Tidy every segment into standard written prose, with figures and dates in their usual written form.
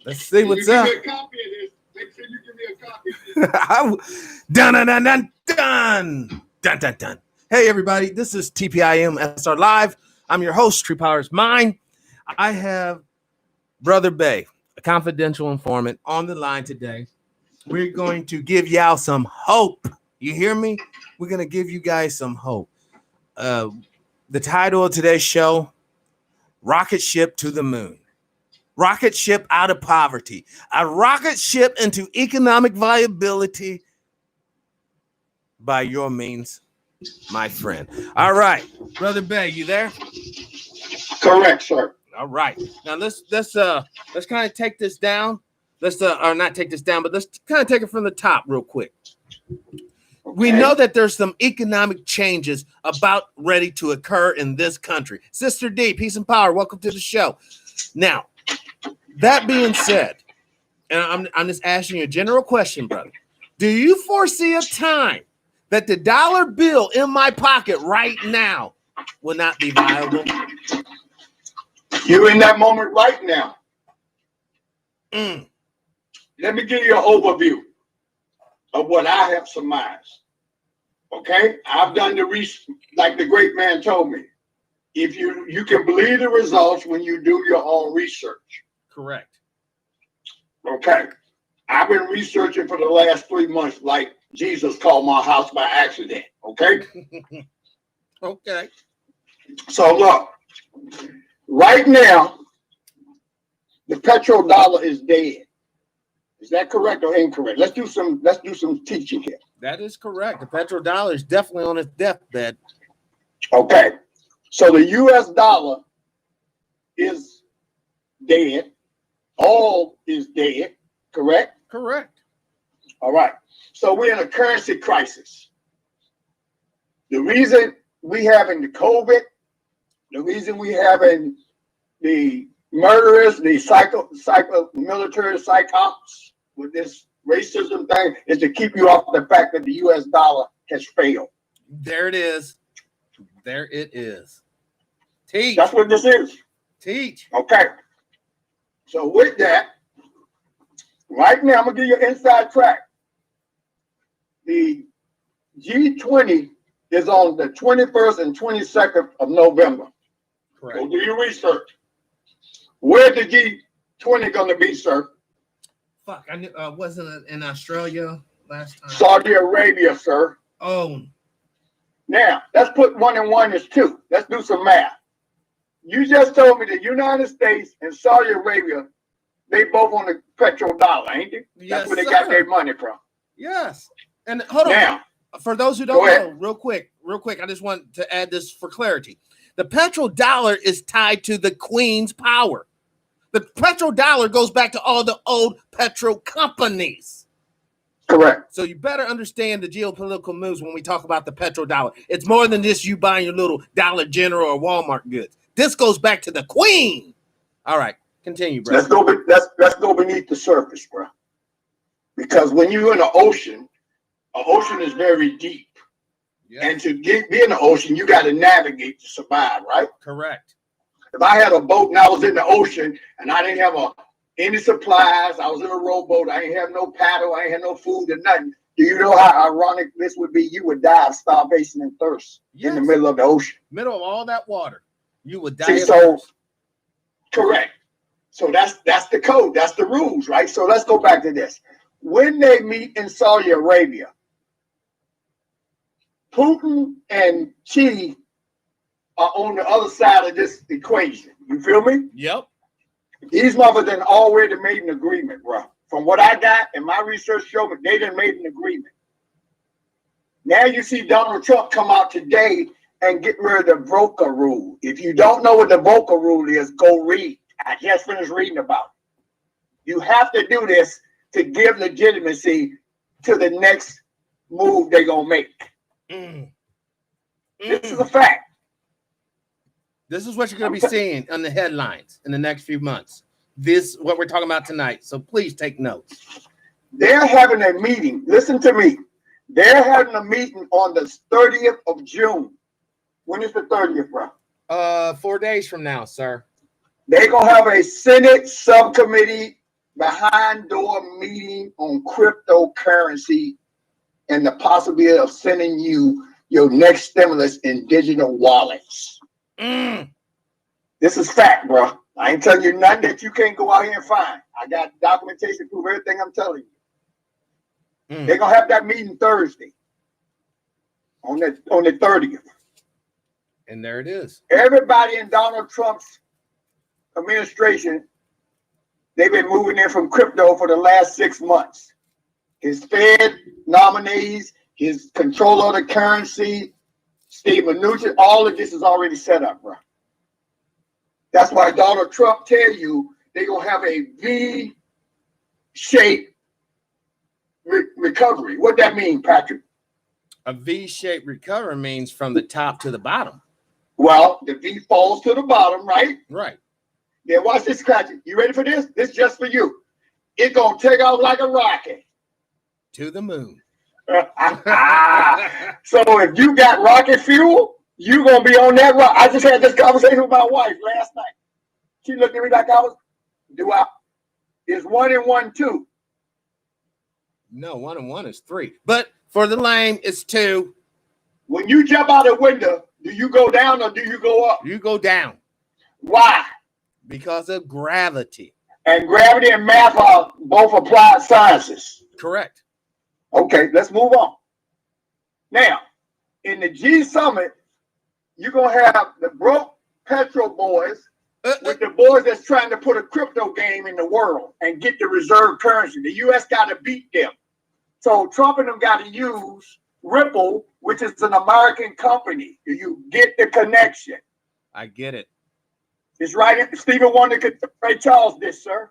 Let's see what's up. Give me a copy of this. Make sure you give me a copy of this. Dun, dun, dun, dun, dun. Dun, dun, dun. Hey, everybody. This is TPIM SR Live. I'm your host, TruePowerIsMine. I have Brother Bay, a confidential informant, on the line today. We're going to give y'all some hope. You hear me? We're going to give you guys some hope. The title of today's show, Rocket Ship to the Moon. Rocket ship out of poverty. A rocket ship into economic viability by your means, my friend. All right. Brother Bay, you there? Correct, sir. All right. Now let's kind of take this down. Or not take this down, but let's kind of take it from the top real quick. Okay. We know that there's some economic changes about ready to occur in this country. Sister D, peace and power. Welcome to the show. Now, that being said, and I'm just asking you a general question, brother. Do you foresee a time that the dollar bill in my pocket right now will not be viable? You're in that moment right now. Let me give you an overview of what I have surmised. Okay? I've done the research, like the great man told me. If you can believe the results when you do your own research. Correct. Okay. I've been researching for the last 3 months, like Jesus called my house by accident. Okay. Okay. So look, right now, the petrodollar is dead. Is that correct or incorrect? Let's do some teaching here. That is correct. The petrodollar is definitely on its deathbed. Okay. So the US dollar is dead. All is dead, correct? Correct. All right. So we're in a currency crisis. The reason we having the COVID, the reason we having the murderers, the military psychops with this racism thing is to keep you off the fact that the US dollar has failed. There it is. There it is. Teach. That's what this is. Teach. Okay. So with that, right now, I'm going to give you an inside track. The G20 is on the 21st and 22nd of November. Correct. Go do your research. Where's the G20 going to be, sir? Fuck, I knew, wasn't it in Australia last time? Saudi Arabia, sir. Oh. Now, let's put 1 and 1 is 2. Let's do some math. You just told me the United States and Saudi Arabia, they both on the petrodollar, ain't they? Yes, that's where they got their money from. Yes. And hold on. For those who don't know, real quick, I just want to add this for clarity. The petrodollar is tied to the Queen's power. The petrodollar goes back to all the old petro companies. Correct. So you better understand the geopolitical moves when we talk about the petrodollar. It's more than just you buying your little Dollar General or Walmart goods. This goes back to the Queen. All right, continue, bro. Let's go beneath the surface, bro. Because when you're in the ocean is very deep. Yes. And to be in the ocean, you got to navigate to survive, right? Correct. If I had a boat and I was in the ocean and I didn't have any supplies, I was in a rowboat, I ain't have no paddle, I ain't have no food or nothing. Do you know how ironic this would be? You would die of starvation and thirst in the middle of the ocean. Middle of all that water. You would die. See, so correct. So that's the code. That's the rules, right? So let's go back to this. When they meet in Saudi Arabia, Putin and Xi are on the other side of this equation. You feel me? Yep. These motherfuckers done already made an agreement, bro. From what I got and my research showed me, they done made an agreement. Now you see Donald Trump come out today and get rid of the Volcker rule. If you don't know what the Volcker rule is, go read. I just finished reading about it. You have to do this to give legitimacy to the next move they're going to make. This is a fact. This is what you're going to be seeing on the headlines in the next few months. This is what we're talking about tonight. So please take notes. They're having a meeting. Listen to me. They're having a meeting on the 30th of June. When is the 30th, bro? 4 days from now, sir. They're going to have a Senate subcommittee behind door meeting on cryptocurrency and the possibility of sending you your next stimulus in digital wallets. This is fact, bro. I ain't telling you nothing that you can't go out here and find. I got documentation to prove everything I'm telling you. They're gonna have that meeting Thursday on the 30th. And there it is. Everybody in Donald Trump's administration, they've been moving in from crypto for the last 6 months. His Fed nominees, his control of the currency, Steve Mnuchin, all of this is already set up, bro. That's why Donald Trump tell you they're going to have a V-shaped recovery. What that mean, Patrick? A V-shaped recovery means from the top to the bottom. Well, the V falls to the bottom, right? Right. Then watch this, Patrick. You ready for this? This is just for you. It's going to take off like a rocket. To the moon. So if you got rocket fuel, you're going to be on that rocket. I just had this conversation with my wife last night. She looked at me like I was, is 1 and 1 2? No, 1 and 1 is 3. But for the lame, it's 2. When you jump out a window, do you go down or do you go up? You go down. Why? Because of gravity. And gravity and math are both applied sciences. Correct. Okay, let's move on. Now, in the G Summit, you're going to have the broke petrol boys with the boys that's trying to put a crypto game in the world and get the reserve currency. The U.S. got to beat them. So Trump and them got to use Ripple, which is an American company. Do you get the connection? I get it. It's right. Stephen Wonder could Ray Charles this, sir.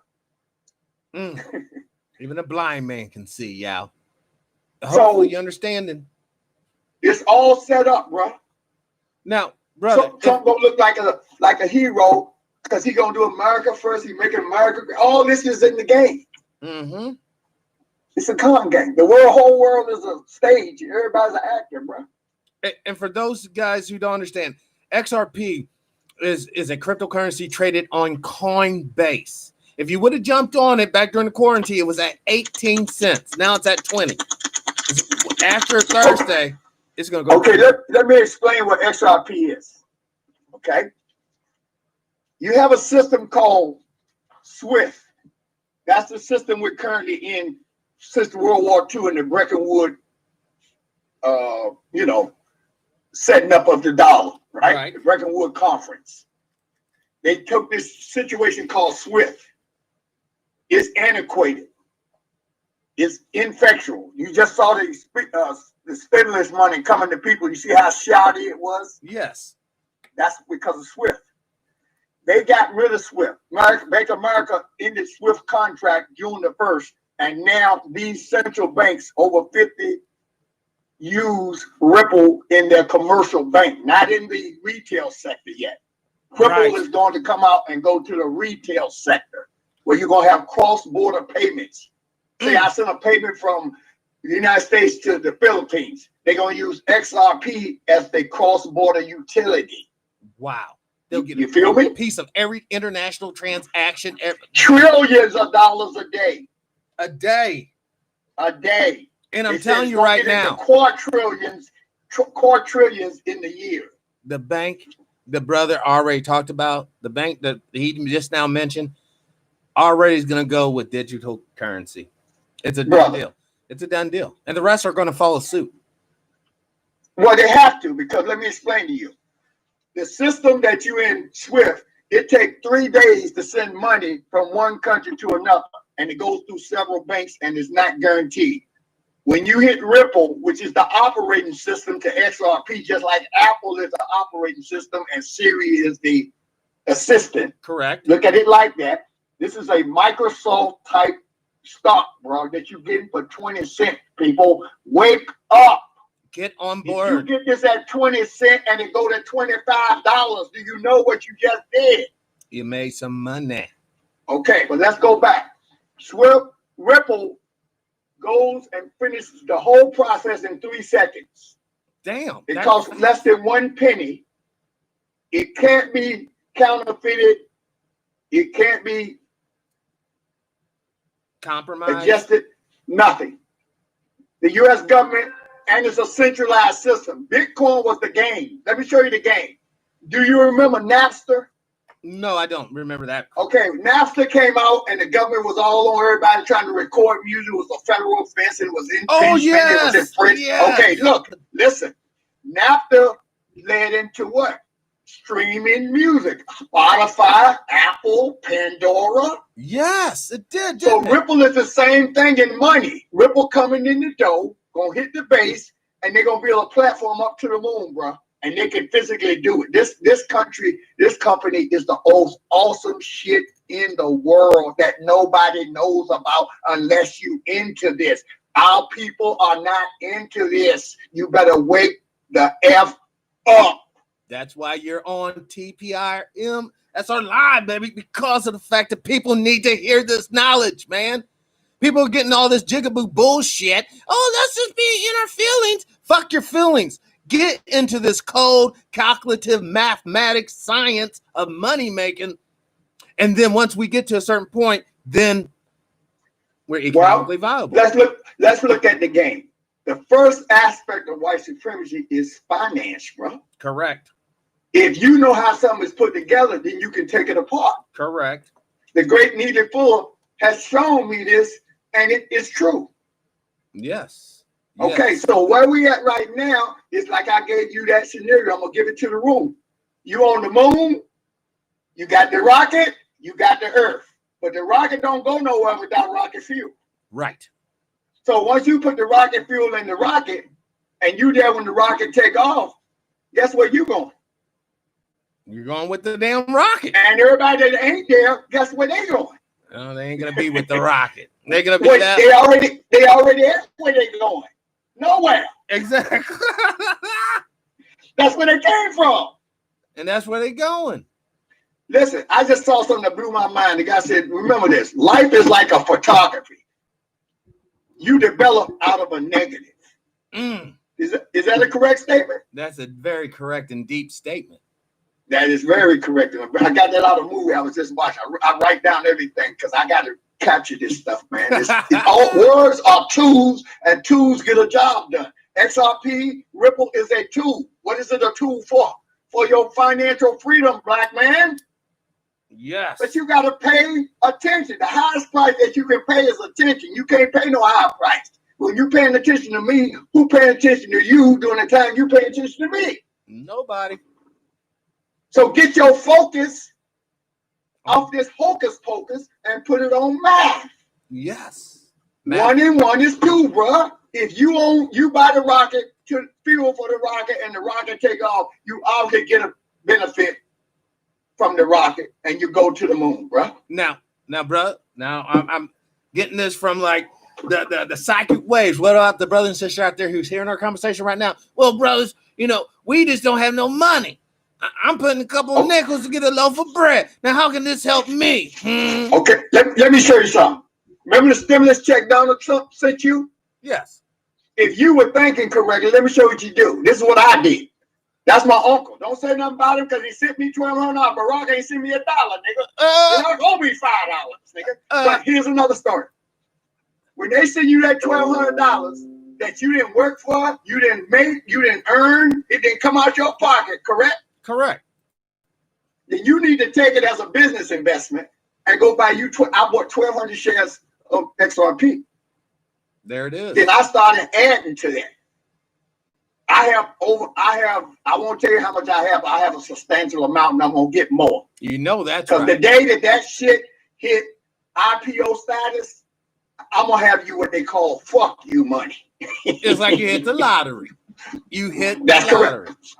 Even a blind man can see, y'all. Hopefully you understanding. It's all set up, bro. Now, brother, Trump gonna look like a hero because he gonna do America first. He making America. All this is in the game. Mm-hmm. It's a con game. The whole world is a stage. Everybody's an actor, bro. And for those guys who don't understand, XRP is a cryptocurrency traded on Coinbase. If you would have jumped on it back during the quarantine, it was at 18 cents. Now it's at 20. After Thursday, it's going to go. Okay, let me explain what XRP is. Okay. You have a system called SWIFT. That's the system we're currently in since World War II and the Bretton Woods, setting up of the dollar, right? The Bretton Woods Conference. They took this situation called SWIFT. It's antiquated. It's infectious. You just saw the stimulus money coming to people. You see how shouty it was? Yes. That's because of SWIFT. They got rid of SWIFT. Bank of America ended SWIFT contract June the 1st. And now these central banks, over 50, use Ripple in their commercial bank, not in the retail sector yet. Ripple is going to come out and go to the retail sector, where you're going to have cross-border payments. Say I send a payment from the United States to the Philippines. They're going to use XRP as the cross-border utility. Wow. They'll get you feel me? Piece of every international transaction. Trillions of dollars a day. A day. A day. And I'm telling you right now. Quadrillions in the year. The bank, the brother already talked about, the bank that he just now mentioned, already is going to go with digital currency. It's a done deal. It's a done deal. And the rest are going to follow suit. Well, they have to, because let me explain to you. The system that you in SWIFT, it takes 3 days to send money from one country to another. And it goes through several banks and is not guaranteed. When you hit Ripple, which is the operating system to XRP, just like Apple is the operating system and Siri is the assistant. Correct. Look at it like that. This is a Microsoft type stock, bro, that you get for 20 cents. People, wake up. Get on board. If you get this at 20 cents and it go to $25, do you know what you just did? You made some money. Okay, but let's go back. Ripple goes and finishes the whole process in 3 seconds. Damn. It costs less than 1 penny. It can't be counterfeited. It can't be Compromise. Adjusted, nothing. The U.S. government, and it's a centralized system. Bitcoin was the game. Let me show you the game. Do you remember Napster? No, I don't remember that. Okay, Napster came out and the government was all on everybody trying to record music. It was a federal offense. It was infringement. Oh, yes. It was infringement. Yes. Okay, look, listen. Napster led into what? Streaming music. Spotify, Apple, Pandora. Yes, it did. So Didn't it? Ripple is the same thing in money. Ripple coming in the door, gonna hit the base, and they're gonna build a platform up to the moon, bro. And they can physically do it. This company is the most awesome shit in the world that nobody knows about unless you into this. Our people are not into this. You better wake the F up. That's why you're on TPIM. That's our live, baby, because of the fact that people need to hear this knowledge, man. People are getting all this jigaboo bullshit. Oh, that's just being in our feelings. Fuck your feelings. Get into this cold, calculative mathematics science of money making. And then once we get to a certain point, then we're economically viable. Let's look at the game. The first aspect of white supremacy is finance, bro. Correct. If you know how something is put together, then you can take it apart. Correct. The great Neely Fuller has shown me this, and it is true. Yes. Okay, so where we at right now is like I gave you that scenario. I'm gonna give it to the room. You on the moon, you got the rocket, you got the earth. But the rocket don't go nowhere without rocket fuel. Right. So once you put the rocket fuel in the rocket and you there when the rocket take off, guess where you going? You're going with the damn rocket. And everybody that ain't there, guess where they going? No, they ain't gonna be with the rocket. They're gonna be They already asked where they going. Nowhere. Exactly. That's where they came from. And that's where they're going. Listen, I just saw something that blew my mind. The guy said, remember this, life is like a photography. You develop out of a negative. Is that a correct statement? That's a very correct and deep statement. That is very correct. I got that out of a movie I was just watching. I write down everything because I got to capture this stuff, man. All words are tools, and tools get a job done. XRP, Ripple is a tool. What is it a tool for? For your financial freedom, black man. Yes. But you got to pay attention. The highest price that you can pay is attention. You can't pay no higher price. When you're paying attention to me, who paying attention to you during the time you pay attention to me? Nobody. So get your focus off this hocus pocus and put it on math. Yes. Math. 1 and 1 is 2, bro. If you buy the rocket to fuel for the rocket and the rocket take off, you obviously get a benefit from the rocket and you go to the moon, bro. Now, bro. Now I'm getting this from like the psychic waves. What about the brother and sister out there who's hearing our conversation right now? Well, brothers, we just don't have no money. I'm putting a couple of nickels to get a loaf of bread. Now, how can this help me? Okay, let me show you something. Remember the stimulus check Donald Trump sent you? Yes. If you were thinking correctly, let me show you what you do. This is what I did. That's my uncle. Don't say nothing about him because he sent me $1,200. Barack ain't sent me $1, nigga. It don't owe me $5, nigga. But here's another story. When they send you that $1,200 that you didn't work for, you didn't make, you didn't earn, it didn't come out your pocket, correct? Correct. Then you need to take it as a business investment and go buy you. I bought 1,200 shares of XRP. There it is. Then I started adding to that. I won't tell you how much I have. I have a substantial amount and I'm going to get more. You know that's right. Because the day that shit hit IPO status, I'm going to have you what they call fuck you money. It's like you hit the lottery. You hit the lottery. Correct.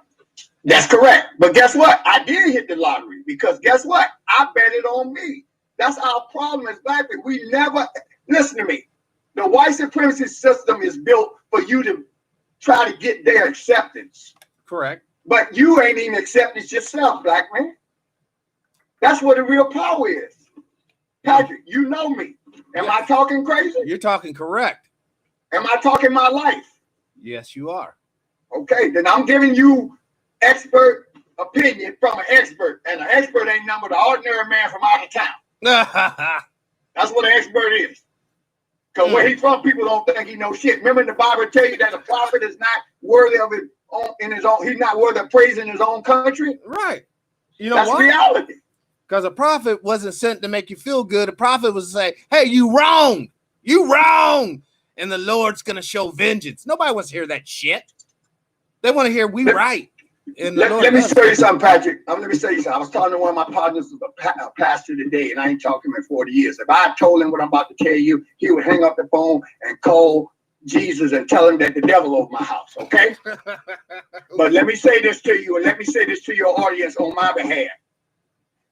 That's correct. But guess what? I did hit the lottery because guess what? I bet it on me. That's our problem as black people. We never, listen to me. The white supremacy system is built for you to try to get their acceptance. Correct. But you ain't even accepted yourself, black man. That's what the real power is. Patrick, you know me. Am I talking crazy? You're talking correct. Am I talking my life? Yes, you are. Okay, then I'm giving you expert opinion from an expert. And an expert ain't nothing but an ordinary man from out of town. That's what an expert is. Because where he's from, people don't think he knows shit. Remember the Bible tell you that a prophet is not worthy of it in his own, he's not worthy of praise in his own country? Right. You know That's what? reality. Because a prophet wasn't sent to make you feel good. A prophet was to say, hey, you wrong. You wrong. And the Lord's going to show vengeance. Nobody wants to hear that shit. They want to hear we right. And let me show you something, Patrick. Let me say you something. I was talking to one of my partners, a pastor today, and I ain't talking to him in 40 years. If I told him what I'm about to tell you, he would hang up the phone and call Jesus and tell him that the devil over my house, okay? But let me say this to you, and let me say this to your audience on my behalf.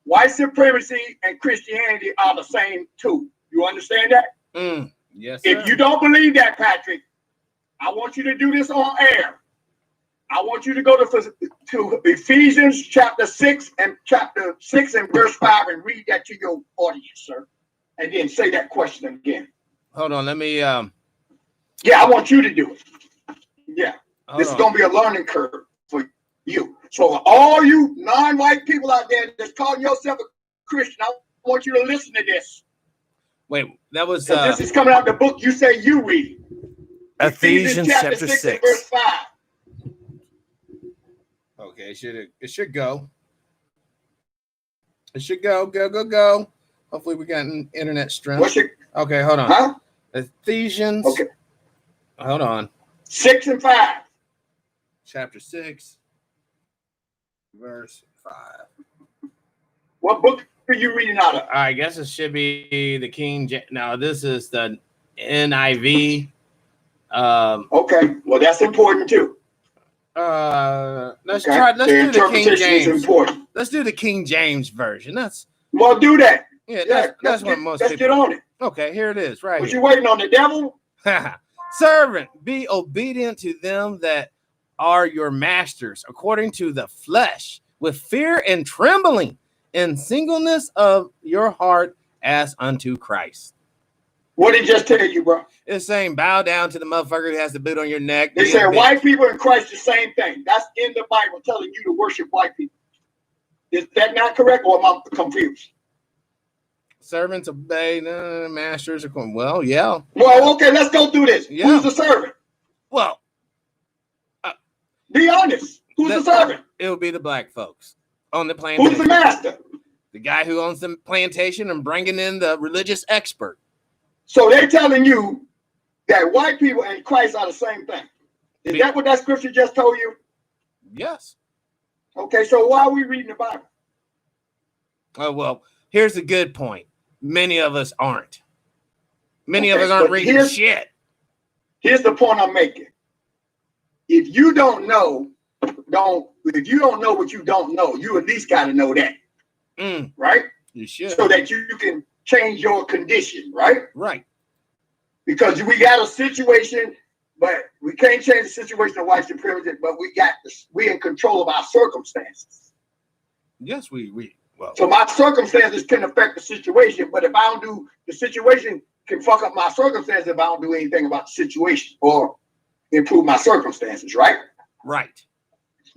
White supremacy and Christianity are the same too. You understand that? Yes, sir. If you don't believe that, Patrick, I want you to do this on air. I want you to go to Ephesians chapter 6 and verse 5 and read that to your audience, sir. And then say that question again. Hold on, let me Yeah, I want you to do it. Yeah. This is gonna be a learning curve for you. So all you non-white people out there that's calling yourself a Christian, I want you to listen to this. Wait, that was this is coming out the book you say you read. Ephesians chapter 6 and verse 5. Okay, it should go. It should go. Hopefully we got an internet strength. Okay, hold on. Huh? Ephesians. Okay. Hold on. 6 and 5. Chapter 6, verse 5. What book are you reading out of? I guess it should be the King James. No, this is the NIV. Okay, well that's important too. Let's do the King James. Is important. Let's do the King James version. Well, do that. Yeah, that's what most people. Let's get on it. Okay, here it is. Right. What you waiting on, the devil? Servant, be obedient to them that are your masters, according to the flesh, with fear and trembling, in singleness of your heart, as unto Christ. What did he just tell you, bro? It's saying bow down to the motherfucker who has the boot on your neck. They said white people in Christ the same thing. That's in the Bible telling you to worship white people. Is that not correct, or am I confused? Servants obey masters. Well, yeah. Well, okay, let's go through this. Yeah. Who's the servant? Well, be honest. Who's the servant? It would be the black folks on the plantation. Who's the master? The guy who owns the plantation and bringing in the religious expert. So they're telling you that white people and Christ are the same thing. Is that what that scripture just told you? Yes. Okay, so why are we reading the Bible? Oh, well, here's a good point. Many of us aren't. Many of us aren't reading shit. Here's the point I'm making. If you don't know what you don't know, you at least got to know that. Right? You should. So that you can change your condition, right? Right. Because we got a situation, but we can't change the situation of white supremacy, but we're in control of our circumstances. Yes, so my circumstances can affect the situation, but if I don't do, the situation can fuck up my circumstances if I don't do anything about the situation or improve my circumstances, right? Right.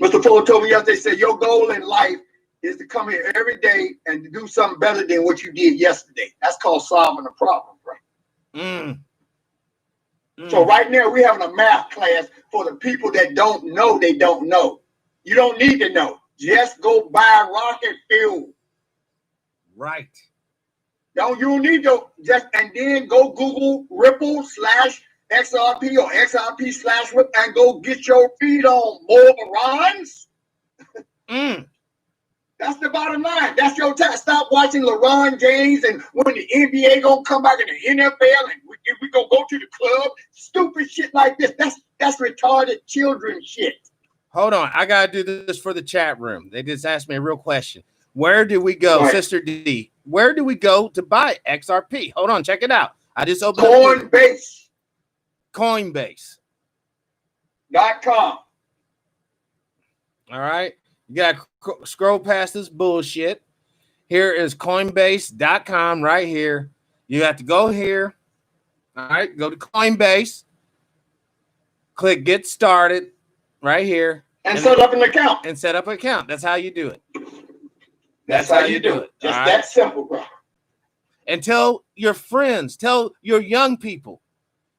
Mr. Fuller told me yesterday, said your goal in life is to come here every day and to do something better than what you did yesterday. That's called solving a problem, right? So right now we're having a math class for the people that don't know they don't know. You don't need to know. Just go buy rocket fuel. Right. You don't need to and then go Google Ripple /XRP or XRP /Ripple and go get your feet on, morons. That's the bottom line. That's your time. Stop watching LeBron James and when the NBA gonna come back in the NFL and we gonna go to the club. Stupid shit like this. That's retarded children shit. Hold on. I gotta do this for the chat room. They just asked me a real question. Where do we go, Sister D? Where do we go to buy XRP? Hold on, check it out. I just opened Coinbase. Coinbase.com. All right. You got to scroll past this bullshit. Here is Coinbase.com right here. You have to go here. All right. Go to Coinbase. Click Get Started right here. And set up an account. And set up an account. That's how you do it. That's how you do it. Just that simple, bro. and tell your friends, tell your young people,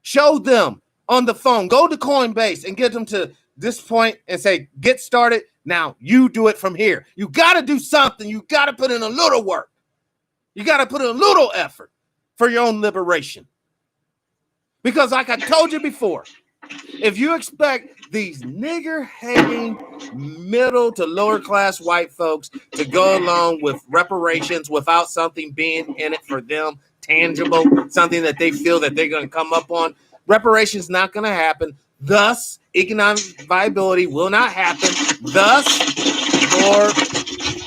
show them on the phone, go to Coinbase and get them to this point and say, get started. Now you do it from here. You got to do something. You got to put in a little work. You got to put in a little effort for your own liberation. Because like I told you before, if you expect these nigger-hating middle to lower class white folks to go along with reparations without something being in it for them, tangible, something that they feel that they're going to come up on, reparations not going to happen. Thus, economic viability will not happen. Thus, more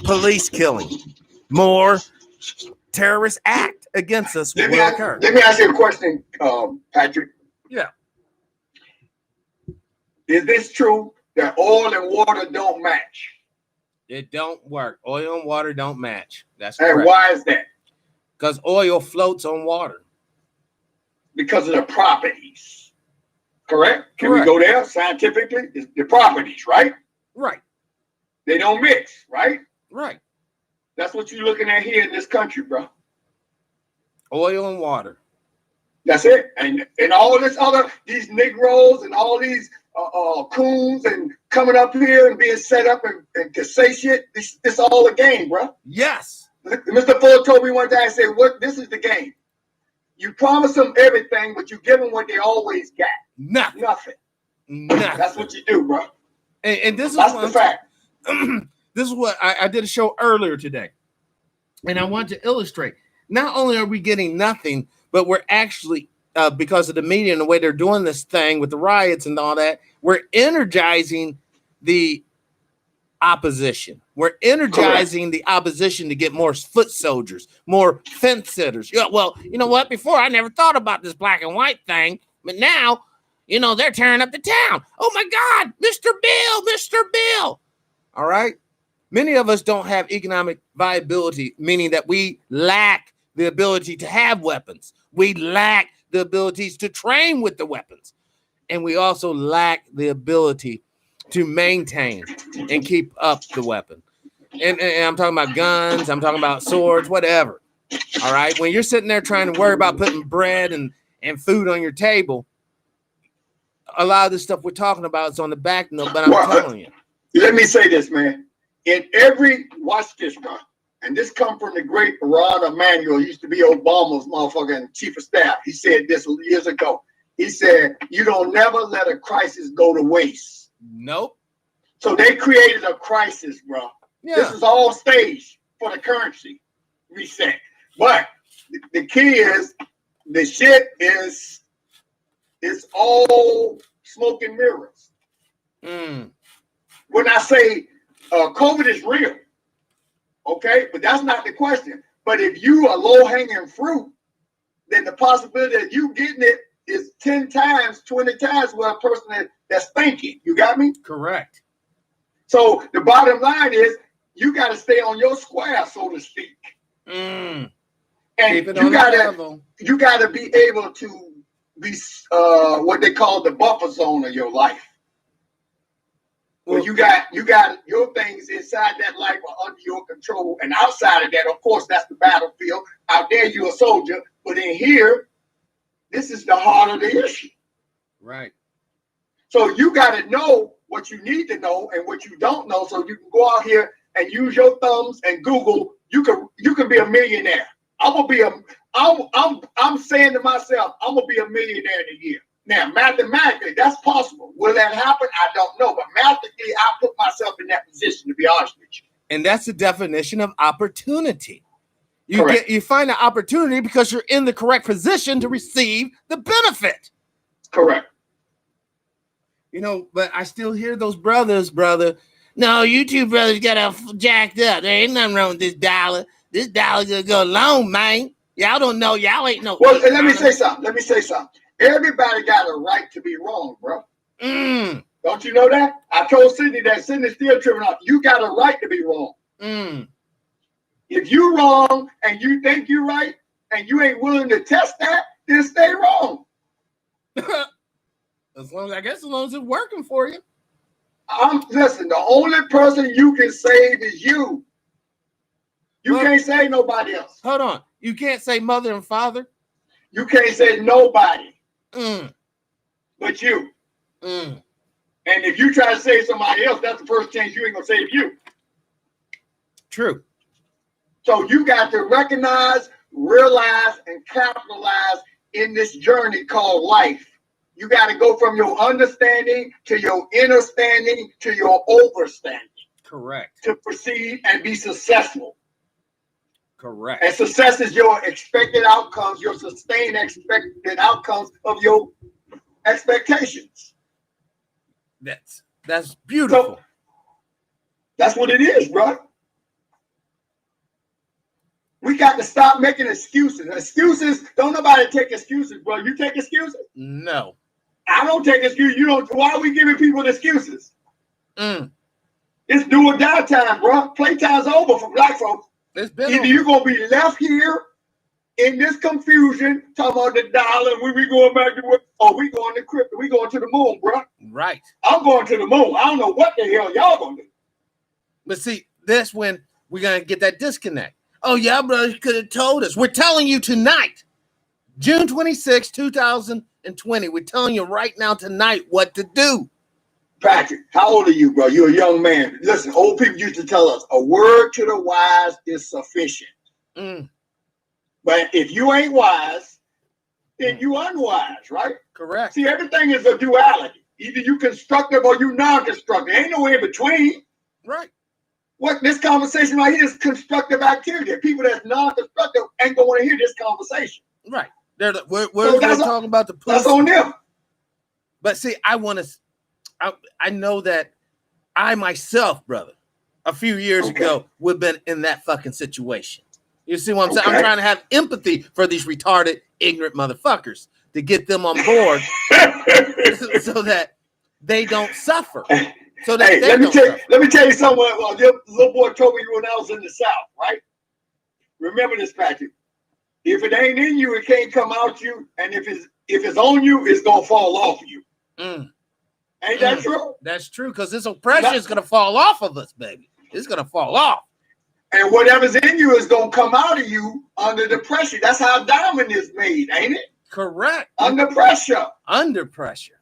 police killing, more terrorist act against us will occur. Let me ask you a question, Patrick. Yeah. Is this true that oil and water don't match? It don't work. Oil and water don't match. That's correct. And why is that? Because oil floats on water. Because of the properties. Correct? Can Correct. we go there scientifically? It's the properties, right? Right. They don't mix, right? Right. That's what you're looking at here in this country, bro. Oil and water. That's it. And all this other, these Negroes and all these coons and coming up here and being set up and to say shit, this all a game, bro. Yes. Mr. Fuller told me one day, I said, "What? This is the game. You promise them everything, but you give them what they always got. Nothing. Nothing. That's what you do, bro. And this is That's what the fact. This is what I did a show earlier today. And I want to illustrate. Not only are we getting nothing, but we're actually, because of the media and the way they're doing this thing with the riots and all that, we're energizing the opposition. We're energizing the opposition to get more foot soldiers, more fence sitters. Yeah, well, you know what? Before I never thought about this black and white thing, but now, you know, they're tearing up the town. Oh my God, Mr. Bill. All right. Many of us don't have economic viability, meaning that we lack the ability to have weapons. We lack the abilities to train with the weapons. And we also lack the ability to maintain and keep up the weapon. And I'm talking about guns, I'm talking about swords, whatever. All right. When you're sitting there trying to worry about putting bread and food on your table, a lot of the stuff we're talking about is on the back note, but I'm telling you. Let me say this, man. Watch this, bro. And this come from the great Ron Emanuel, used to be Obama's motherfucking chief of staff. He said this years ago. He said, you don't never let a crisis go to waste. Nope. So they created a crisis, bro. Yeah. This is all staged for the currency reset. But the key is, the shit is, it's all smoke and mirrors. When I say COVID is real, okay, but that's not the question. But if you are low-hanging fruit, then the possibility that you getting it is 10 times, 20 times what a person that's thinking. You got me? Correct. So the bottom line is, you got to stay on your square, so to speak. And you got to be able to be what they call the buffer zone of your life. Well, you got your things inside that life are under your control, and outside of that, of course, that's the battlefield. Out there, you're a soldier, but in here, this is the heart of the issue. Right. So you got to know what you need to know and what you don't know, so you can go out here and use your thumbs and Google. You can be a millionaire. I'm saying to myself, I'm gonna be a millionaire in a year. Now, mathematically, that's possible. Will that happen? I don't know. But mathematically, I put myself in that position, to be honest with you. And that's the definition of opportunity. You find an opportunity because you're in the correct position to receive the benefit. Correct. You know, but I still hear those brothers, brother. No, you two brothers got jacked up. There ain't nothing wrong with this dollar. This dollar's gonna go long, man. Y'all don't know. Y'all ain't no. Well, let me say something. Everybody got a right to be wrong, bro. Don't you know that? I told Sydney that. Sydney's still tripping off. You got a right to be wrong. If you wrong and you think you're right and you ain't willing to test that, then stay wrong. As long as it's working for you. Listen, the only person you can save is you. You can't say nobody else. Hold on. You can't say mother and father? You can't say nobody but you. And if you try to say somebody else, that's the first chance you ain't going to save you. True. So you got to recognize, realize, and capitalize in this journey called life. You got to go from your understanding to your understanding to your overstanding. Correct. To proceed and be successful. Correct. And success is your expected outcomes, your sustained expected outcomes of your expectations. That's beautiful. So, that's what it is, bro. We got to stop making excuses. Excuses, don't nobody take excuses, bro. You take excuses? No. I don't take excuses. You don't. Why are we giving people excuses? It's do or die time, bro. Playtime's over for black folks. It's been Either you're gonna be left here in this confusion, talking about the dollar, when we going back to what, or we going to crypto, we going to the moon, bro. Right. I'm going to the moon. I don't know what the hell y'all gonna do. But see, that's when we're gonna get that disconnect. Oh yeah, brother, you could have told us. We're telling you tonight, June 26, 2020. We're telling you right now tonight what to do. Patrick, how old are you, bro? You're a young man. Listen, old people used to tell us, a word to the wise is sufficient. But if you ain't wise, then you unwise, right? Correct. See, everything is a duality. Either you constructive or you non-constructive. Ain't no in between. Right. What this conversation right here is constructive activity. People that's non-constructive ain't gonna want to hear this conversation. Right. We're talking about the pussy. That's on them. But see, I know that I myself, brother, a few years ago, would have been in that fucking situation. You see what I'm saying? I'm trying to have empathy for these retarded, ignorant motherfuckers to get them on board so that they don't suffer. So that let me tell you something. Your little boy told me when I was in the South, right? Remember this, Patrick. If it ain't in you, it can't come out you. And if it's on you, it's gonna fall off of you. Ain't that true? That's true, because this oppression is gonna fall off of us, baby. It's gonna fall off. And whatever's in you is gonna come out of you under the pressure. That's how diamond is made, ain't it? Correct. Under pressure. Under pressure.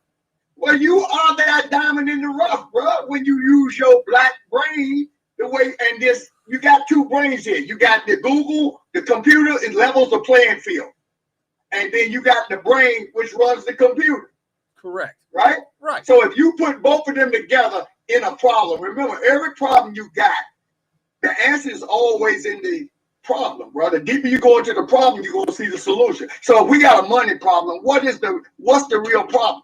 Well, you are that diamond in the rough, bro. When you use your black brain the way, and this, you got two brains here. You got the Google, the computer, it levels the playing field. And then you got the brain, which runs the computer. Correct. Right? Right. So if you put both of them together in a problem, remember, every problem you got, the answer is always in the problem, bro. The deeper you go into the problem, you're gonna see the solution. So if we got a money problem, what's the real problem?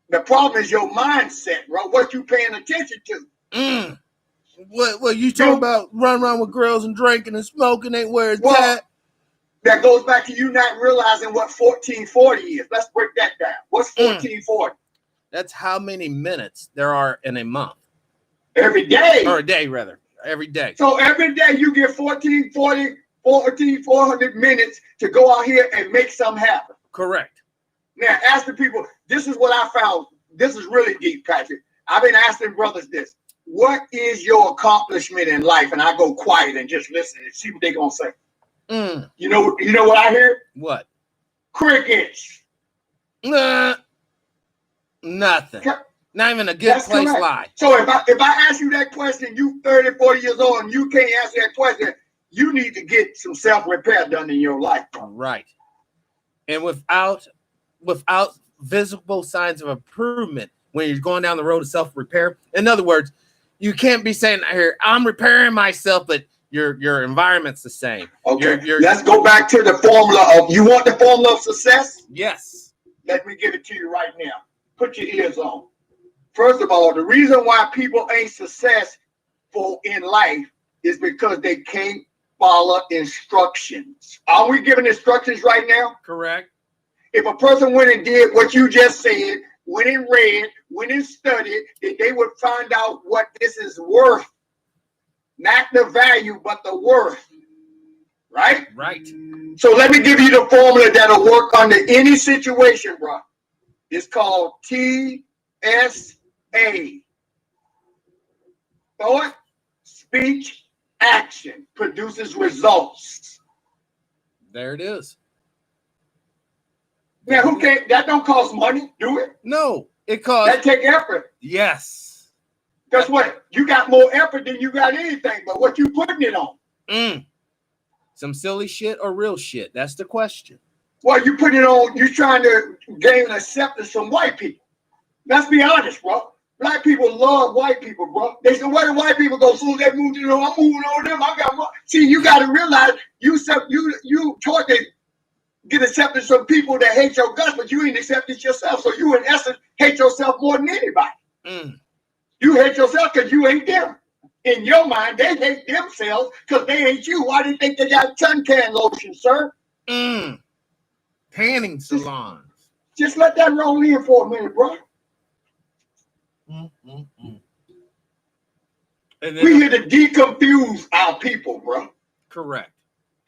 The problem is your mindset, bro. What you paying attention to? What you talking about? Run around with girls and drinking and smoking ain't where it's at. That goes back to you not realizing what 1440 is. Let's break that down. What's 1440? That's how many minutes there are in a month. Every day. Or a day, rather. Every day. So every day you get 400 minutes to go out here and make something happen. Correct. Now, ask the people, this is what I found. This is really deep, Patrick. I've been asking brothers this. What is your accomplishment in life? And I go quiet and just listen and see what they're going to say. You know what I hear? What? Crickets. Nothing. Not even a good place lie. So if I ask you that question, you 30, 40 years old, and you can't answer that question, you need to get some self-repair done in your life. Right. And without visible signs of improvement when you're going down the road of self-repair, in other words, you can't be saying here, I'm repairing myself, but your environment's the same. Okay. Let's go back to the formula of, you want the formula of success? Yes. Let me give it to you right now. Put your ears on. First of all, the reason why people ain't successful in life is because they can't follow instructions. Are we giving instructions right now? Correct. If a person went and did what you just said, went and read, went and studied, they would find out what this is worth. Not the value, but the worth. Right? Right. So let me give you the formula that'll work under any situation, bro. It's called TSA. Thought, speech, action produces results. There it is. Yeah, who can't? That don't cost money, do it? No, it costs. That take effort. Yes. Guess what? You got more effort than you got anything, but what you putting it on? Some silly shit or real shit? That's the question. Well, you put it on, you trying to gain acceptance from white people. Let's be honest, bro. Black people love white people, bro. They say, where do white people go? Soon as they move to them, I'm moving on them. I got more. See, you got to realize you taught to get acceptance from people that hate your guts, but you ain't accepted yourself. So you, in essence, hate yourself more than anybody. You hate yourself because you ain't them. In your mind, they hate themselves because they ain't you. Why do you think they got suntan lotion, sir? Tanning salons. Just let that roll in for a minute, bro. And then, we here to deconfuse our people, bro. Correct.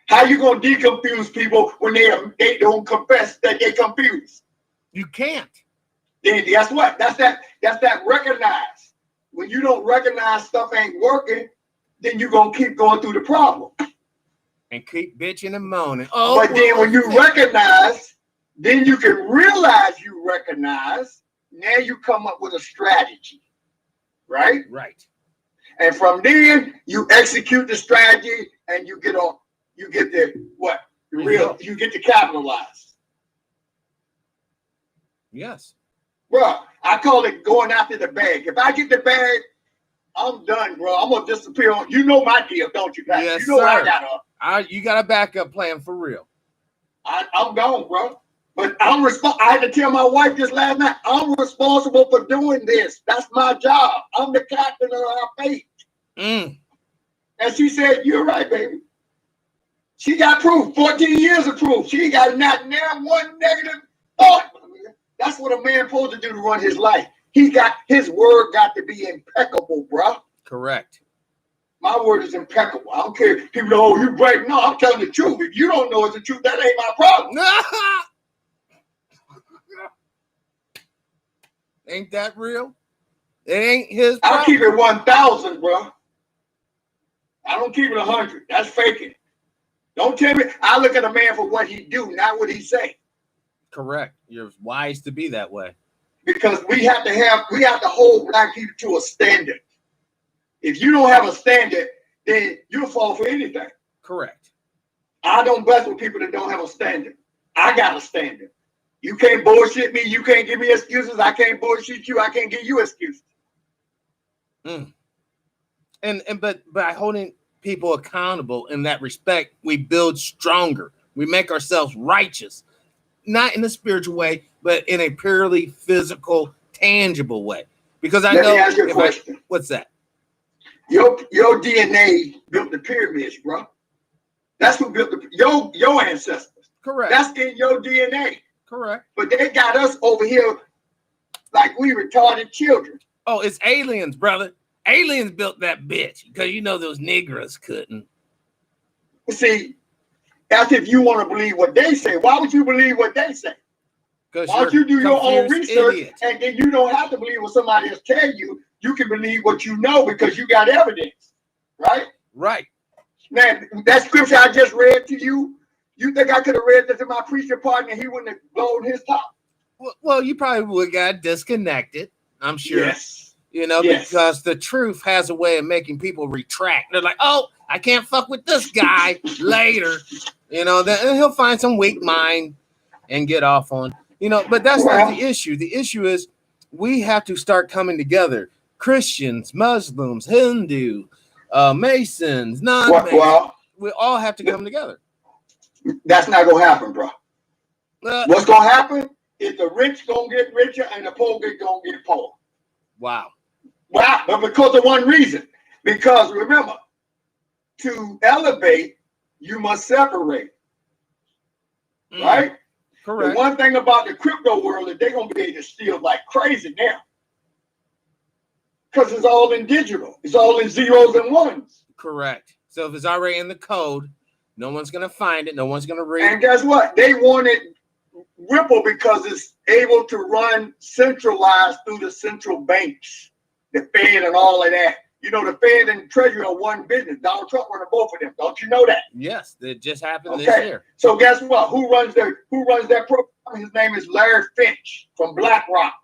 How you gonna deconfuse people when they don't confess that they confused? You can't. Then guess what? That's that recognize. When you don't recognize stuff ain't working, then you're gonna keep going through the problem. And keep bitching and moaning. But then when you recognize, then you can realize you recognize. Now you come up with a strategy, right? Right. And from then you execute the strategy, and you get on. You get the what? The real. You get to capitalize. Yes. Bro, I call it going after the bag. If I get the bag, I'm done, bro. I'm gonna disappear on. You know my deal, don't you, guys? Yes, you know sir. what I got. You got a backup plan for real. I'm gone, bro. But I'm responsible. I had to tell my wife this last night. I'm responsible for doing this. That's my job. I'm the captain of our fate. And she said, "You're right, baby." She got proof. 14 years of proof. She got not now one negative thought. That's what a man supposed to do to run his life. His word got to be impeccable, bro. Correct. My word is impeccable. I don't care if people know, you break. No, I'm telling the truth. If you don't know it's the truth, that ain't my problem. Ain't that real? It ain't his problem. I keep it 1,000, bro. I don't keep it 100. That's faking. Don't tell me. I look at a man for what he do, not what he say. Correct. You're wise to be that way. Because we have to hold black people to a standard. If you don't have a standard, then you'll fall for anything. Correct. I don't mess with people that don't have a standard. I got a standard. You can't bullshit me. You can't give me excuses. I can't bullshit you. I can't give you excuses. But by holding people accountable in that respect, we build stronger. We make ourselves righteous, not in a spiritual way, but in a purely physical, tangible way. Because I know. Let me ask you a question. What's that? Your DNA built the pyramids, bro. That's who built your ancestors. Correct. That's in your DNA. Correct. But they got us over here like we retarded children. Oh, it's aliens, brother. Aliens built that bitch because those Negroes couldn't. See, that's if you want to believe what they say. Why would you believe what they say? Why don't you do your own research and then you don't have to believe what somebody else tell you. You can believe what you know because you got evidence, right? Right. Now, that scripture I just read to you, you think I could have read this to my preacher partner and he wouldn't have blown his top? Well, you probably would have got disconnected, I'm sure. Yes. Because the truth has a way of making people retract. They're like, oh, I can't fuck with this guy later. Then he'll find some weak mind and get off on. But that's not the issue. The issue is we have to start coming together. Christians, Muslims, Hindu, Masons, non-Masons. We all have to come together. That's not going to happen, bro. What's going to happen is the rich going to get richer and the poor going to get poor. Wow. Wow. But because of one reason. Because remember, to elevate, you must separate. Right? Correct. The one thing about the crypto world is they're going to be able to steal like crazy now. Because it's all in digital. It's all in zeros and ones. Correct. So if it's already in the code, no one's going to find it. No one's going to read it. And guess what? They wanted Ripple because it's able to run centralized through the central banks, the Fed and all of that. You know, the Fed and the Treasury are one business. Donald Trump running both of them. Don't you know that? Yes, it just happened this Okay. year. So guess what? Who runs that program? His name is Larry Finch from BlackRock.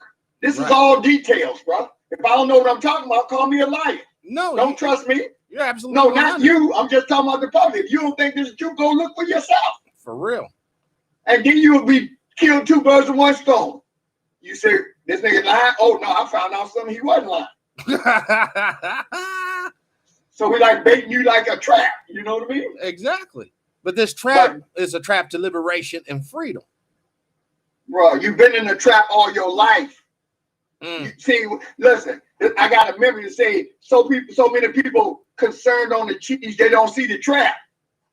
This is all details, bro. If I don't know what I'm talking about, call me a liar. No, don't trust me. You're absolutely no, not you. I'm just talking about the public. If you don't think this is true, go look for yourself. For real. And then you will be killed 2 birds with 1 stone. You say this nigga lying? Oh no, I found out something he wasn't lying. So we like baiting you like a trap. You know what I mean? Exactly. But this trap is a trap to liberation and freedom. Bro, you've been in a trap all your life. You see, listen, I got a memory to say so many people concerned on the cheese, they don't see the trap.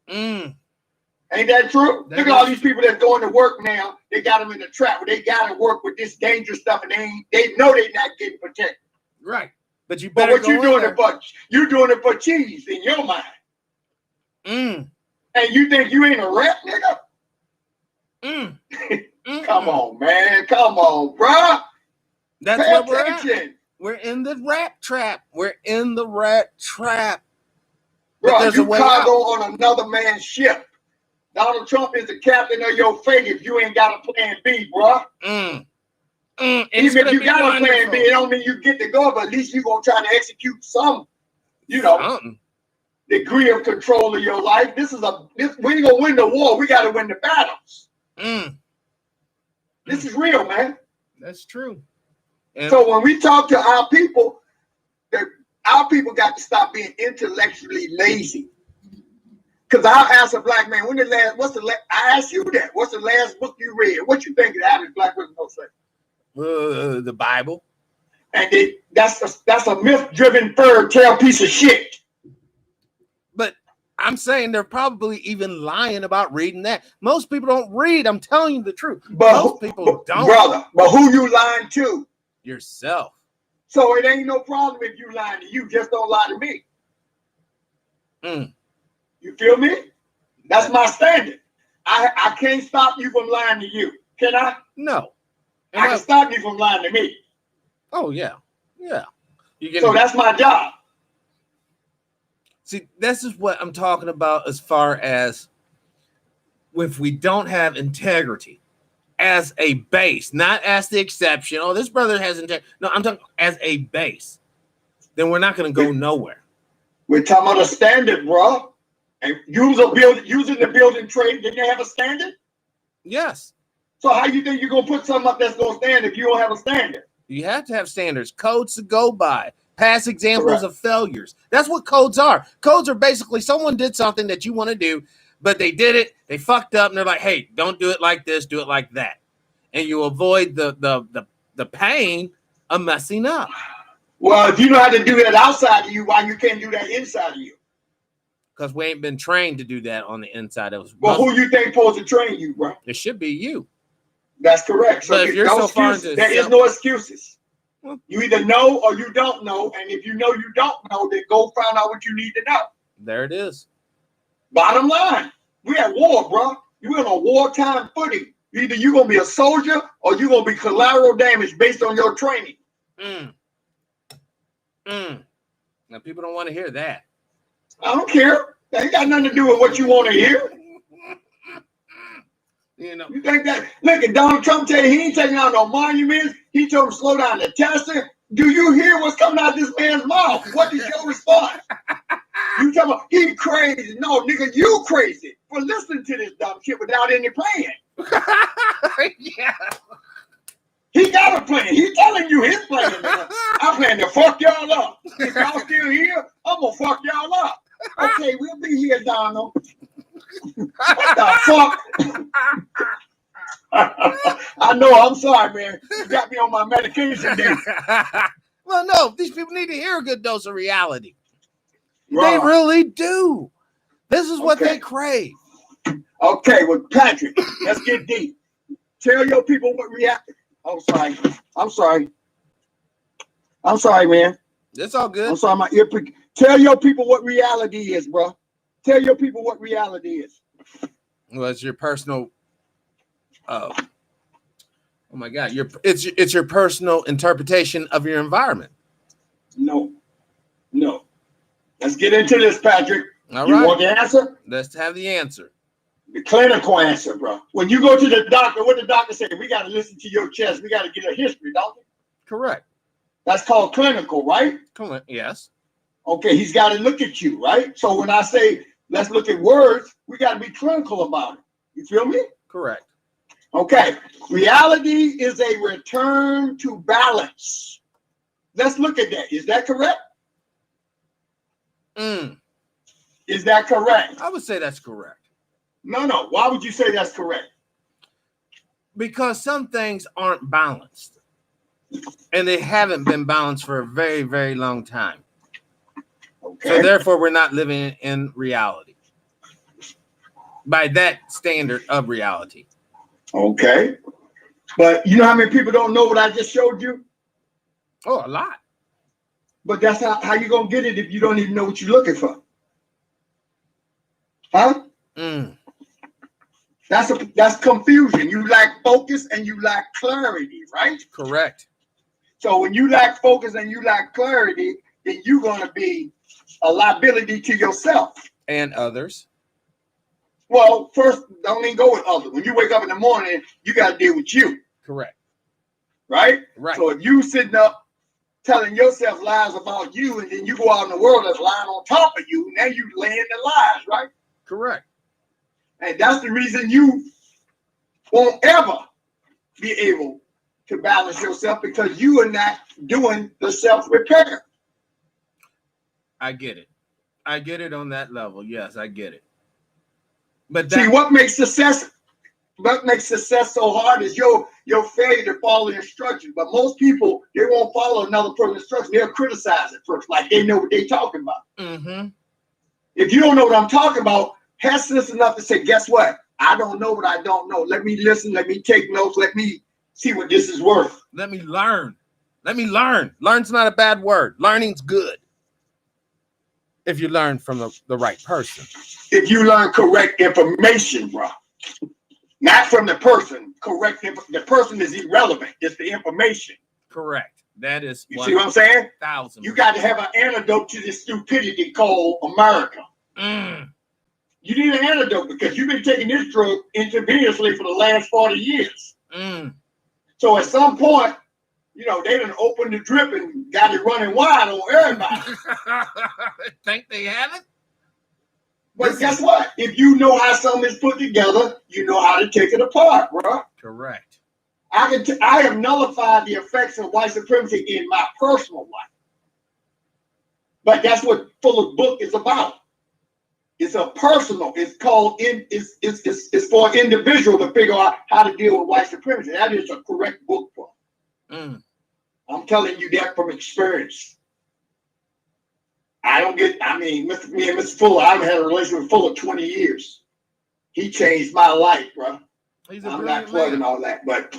Ain't that true? Look at all these people that's going to work now. They got them in the trap where they got to work with this dangerous stuff, and they know they're not getting protected. Right. But you better what you doing it for? You doing it for cheese in your mind. And you think you ain't a rep, nigga? Come on, man. Come on, bro. That's what we're at. We're in the rat trap. We're in the rat trap. Bro, you cargo on another man's ship. Donald Trump is the captain of your fate if you ain't got a plan B, bro. Even if you got a plan B, it don't mean you get to go, but at least you're going to try to execute some, degree of control of your life. We ain't going to win the war. We got to win the battles. This is real, man. That's true. So when we talk to our people got to stop being intellectually lazy. Because I'll ask a black man, I ask you that, what's the last book you read? What you think the average black person will say? The Bible. And that's a myth-driven fairy tale piece of shit. But I'm saying they're probably even lying about reading that. Most people don't read. I'm telling you the truth. Most people don't. Brother, but who you lying to? Yourself. So it ain't no problem if you lying to you. Just don't lie to me. You feel me? That's my standard. I can't stop you from lying to you. Can I? No. I can stop you from lying to me. Oh, yeah. Yeah. So that's my job. See, this is what I'm talking about as far as if we don't have integrity as a base, not as the exception. Oh, this brother has integrity. No, I'm talking as a base. Then we're not going to go nowhere. We're talking about a standard, bro. And using the building trade, didn't they have a standard? Yes. So how you think you're going to put something up that's going to stand if you don't have a standard? You have to have standards, codes to go by, past examples of failures. That's what codes are. Codes are basically someone did something that you want to do, but they did it, they fucked up, and they're like, hey, don't do it like this, do it like that. And you avoid the pain of messing up. Well, if you know how to do that outside of you, why you can't do that inside of you? Because we ain't been trained to do that on the inside of us. Well, who you think supposed to train you, bro? It should be you. That's correct. So but if you're so far into there is no excuses. You either know or you don't know. And if you know you don't know, then go find out what you need to know. There it is. Bottom line, we at war, bro. You're in a wartime footing. Either you're going to be a soldier or you're going to be collateral damage based on your training. Now, people don't want to hear that. I don't care. That ain't got nothing to do with what you want to hear. You think that? Look at Donald Trump tell you he ain't taking out no monuments. He told him to slow down the testing. Do you hear what's coming out this man's mouth? What is your response? You talking about he crazy? No, nigga, you crazy for listening to this dumb shit without any plan. Yeah. He got a plan. He telling you his plan. Nigga. I plan to fuck y'all up. If y'all still here, I'm gonna fuck y'all up. Okay, we'll be here, Donald. What the fuck? I know, I'm sorry, man. You got me on my medication day. Well, no, these people need to hear a good dose of reality. Right. They really do. This is what they crave. Okay, well, Patrick, let's get deep. Tell your people what reality. I'm sorry, man. It's all good. I'm sorry, my ear. Tell your people what reality is, bro. Tell your people what reality is. Well, it's your personal. Oh my God! It's your personal interpretation of your environment. No. Let's get into this, Patrick. All you right. want the answer? Let's have the answer. The clinical answer, bro. When you go to the doctor, what the doctor say? We got to listen to your chest. We got to get a history, don't we? Correct. That's called clinical, right? Yes. Okay, he's got to look at you, right? So when I say let's look at words, we got to be clinical about it. You feel me? Correct. Okay. Reality is a return to balance. Let's look at that. Is that correct? Is that correct? I would say that's correct. No. Why would you say that's correct? Because some things aren't balanced. And they haven't been balanced for a very, very long time. Okay. So therefore, we're not living in reality. By that standard of reality. Okay. But you know how many people don't know what I just showed you? Oh, a lot. But that's how you going to get it if you don't even know what you're looking for. Huh? That's confusion. You lack focus and you lack clarity, right? Correct. So when you lack focus and you lack clarity, then you're going to be a liability to yourself. And others. Well, first, don't even go with others. When you wake up in the morning, you got to deal with you. Correct. Right? Right. So if you sitting up telling yourself lies about you, and then you go out in the world that's lying on top of you, now you laying the lies, right? Correct. And that's the reason you won't ever be able to balance yourself, because you are not doing the self-repair. I get it. I get it on that level. Yes, I get it. But see, what makes success so hard is your failure to follow the instructions. But most people, they won't follow another person's instructions. They'll criticize it first, like they know what they're talking about. If you don't know what I'm talking about, have sense enough to say, guess what? I don't know what I don't know. Let me listen. Let me take notes. Let me see what this is worth. Let me learn. Let me learn. Learn's not a bad word. Learning's good. If you learn from the right person. If you learn correct information, bro. Not from the person. Correct. The person is irrelevant. It's the information. Correct. That is. You see what I'm saying? 1,000%. You got to have an antidote to this stupidity called America. You need an antidote because you've been taking this drug intravenously for the last 40 years. So at some point, you know, they done opened the drip and got it running wide on everybody. Think they haven't? But guess what? If you know how something is put together, you know how to take it apart, bro. Correct. I have nullified the effects of white supremacy in my personal life. But that's what Fuller's book is about. It's a personal. It's called it's for an individual to figure out how to deal with white supremacy. That is a correct book for. I'm telling you that from experience. Me and Mr. Fuller, I've had a relationship with Fuller 20 years. He changed my life, bro. I'm not plugging all that, but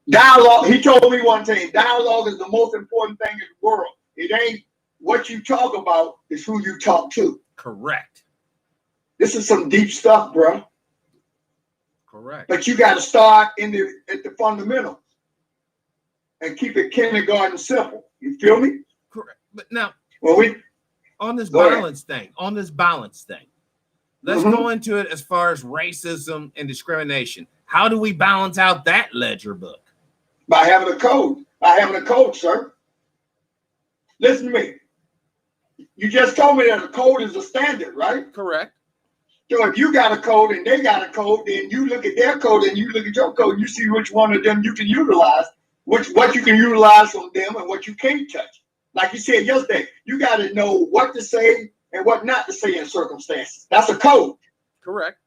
dialogue, he told me one thing, dialogue is the most important thing in the world. It ain't what you talk about, it's who you talk to. Correct. This is some deep stuff, bro. Correct. But you got to start at the fundamentals and keep it kindergarten simple. You feel me? Correct. But now, on this balance thing, let's go into it as far as racism and discrimination. How do we balance out that ledger book? By having a code. By having a code, sir. Listen to me. You just told me that a code is a standard, right? Correct. So if you got a code and they got a code, then you look at their code and you look at your code and you see which one of them you can utilize, what you can utilize from them and what you can't touch. Like you said yesterday, you got to know what to say and what not to say in circumstances. That's a code. Correct.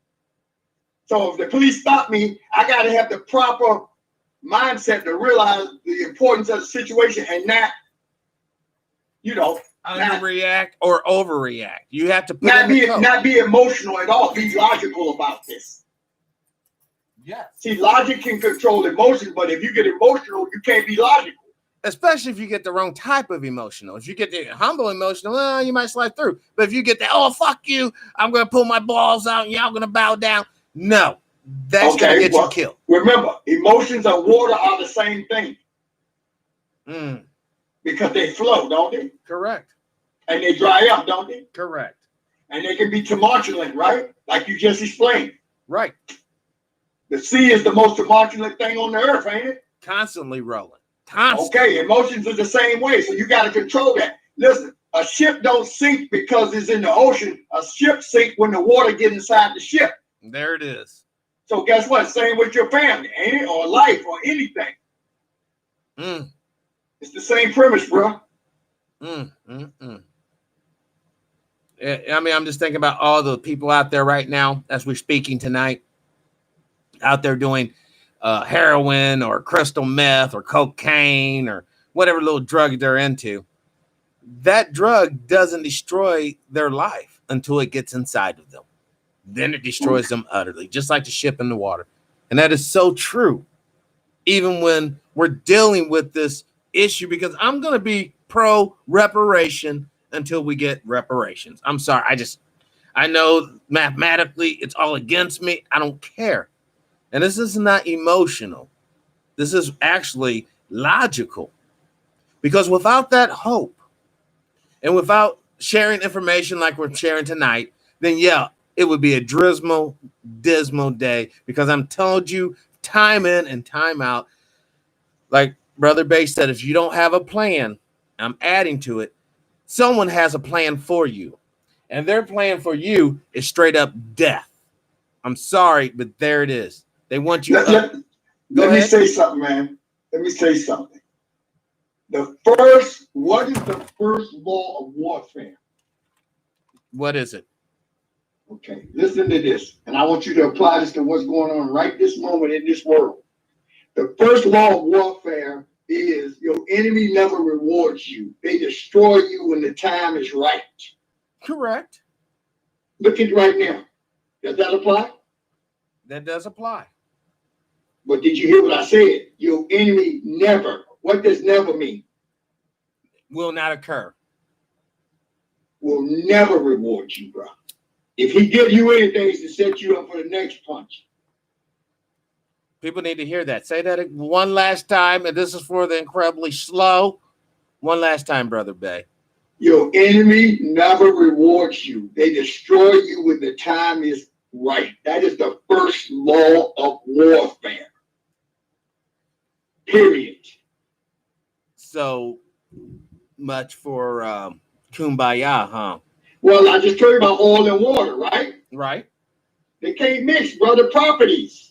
So if the police stop me, I got to have the proper mindset to realize the importance of the situation and not, underreact or overreact. You have to put not be emotional at all. Be logical about this. Yes. See, logic can control emotion, but if you get emotional, you can't be logical. Especially if you get the wrong type of emotional. If you get the humble emotional, well, you might slide through. But if you get the, oh, fuck you, I'm going to pull my balls out and y'all going to bow down. No, that's going to get you killed. Remember, emotions and water are the same thing. Because they flow, don't they? Correct. And they dry up, don't they? Correct. And they can be tumultuous, right? Like you just explained. Right. The sea is the most tumultuous thing on the earth, ain't it? Constantly rolling. Constantly. Okay, emotions are the same way, so you got to control that. Listen, a ship don't sink because it's in the ocean. A ship sinks when the water gets inside the ship. There it is. So guess what? Same with your family, ain't it? Or life or anything. It's the same premise, bro. I mean, I'm just thinking about all the people out there right now as we're speaking tonight, out there doing heroin or crystal meth or cocaine or whatever little drug they're into. That drug doesn't destroy their life until it gets inside of them. Then it destroys them utterly, just like the ship in the water. And that is so true, even when we're dealing with this issue, because I'm going to be pro reparation until we get reparations. I'm sorry. I know mathematically it's all against me. I don't care. And this is not emotional. This is actually logical, because without that hope and without sharing information like we're sharing tonight, then yeah, it would be a dismal day, because I'm told you time in and time out, like Brother Bay said, if you don't have a plan, I'm adding to it, someone has a plan for you. And their plan for you is straight up death. I'm sorry, but there it is. They want you Let me say something, man. Let me say something. What is the first law of warfare? What is it? Okay, listen to this. And I want you to apply this to what's going on right this moment in this world. The first law of warfare is your enemy never rewards you. They destroy you when the time is right. Correct. Look at it right now. Does that apply? That does apply. But did you hear what I said? Your enemy never. What does never mean? Will not occur. Will never reward you, bro. If he gives you anything, it's to set you up for the next punch. People need to hear that. Say that one last time, and this is for the incredibly slow. One last time, Brother Bay. Your enemy never rewards you. They destroy you when the time is right. That is the first law of warfare. Period. So much for kumbaya, huh? Well, I just told you about oil and water, right? Right. They can't mix, brother, properties.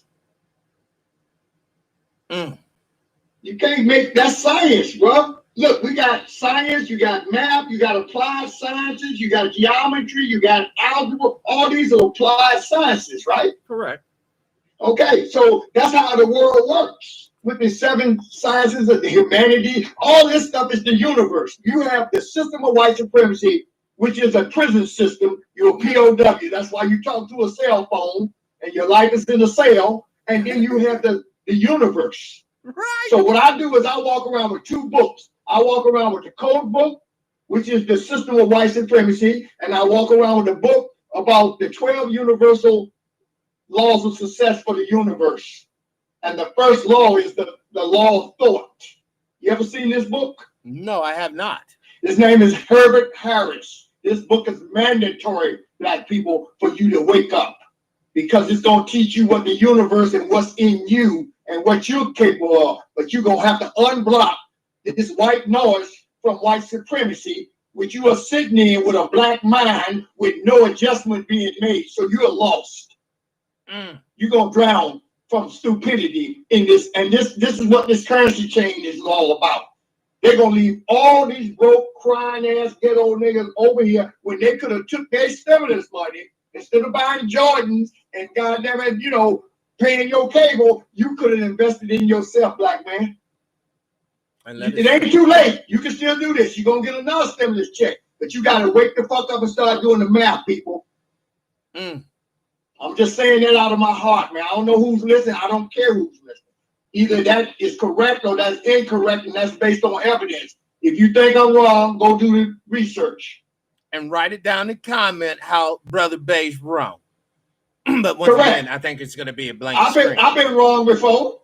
You can't make that science, bro. Look, we got science, you got math, you got applied sciences, you got geometry, you got algebra. All these are applied sciences, right? Correct. Okay, so that's how the world works. With the 7 sciences of the humanity, all this stuff is the universe. You have the system of white supremacy, which is a prison system. You're a POW. That's why you talk to a cell phone and your life is in a cell. And then you have the universe. Right. So what I do is I walk around with 2 books. I walk around with the code book, which is the system of white supremacy, and I walk around with a book about the 12 universal laws of success for the universe. And the first law is the law of thought. You ever seen this book? No, I have not. His name is Herbert Harris. This book is mandatory, black people, for you to wake up, because it's going to teach you what the universe and what's in you and what you're capable of. But you're going to have to unblock this white noise from white supremacy, which you are sitting in with a black mind with no adjustment being made. So you're lost. You're going to drown from stupidity in this. And this is what this currency change is all about. They're going to leave all these broke, crying ass ghetto niggas over here when they could have took their stimulus money instead of buying Jordans and goddamn it, paying your cable. You could have invested in yourself, black man. It ain't too late. You can still do this. You're going to get another stimulus check. But you got to wake the fuck up and start doing the math, people. I'm just saying that out of my heart, man. I don't know who's listening. I don't care who's listening. Either that is correct or that's incorrect, and that's based on evidence. If you think I'm wrong, go do the research. And write it down in the comment how Brother Bay's wrong. But once again, I think it's going to be a blank screen. I've been wrong before.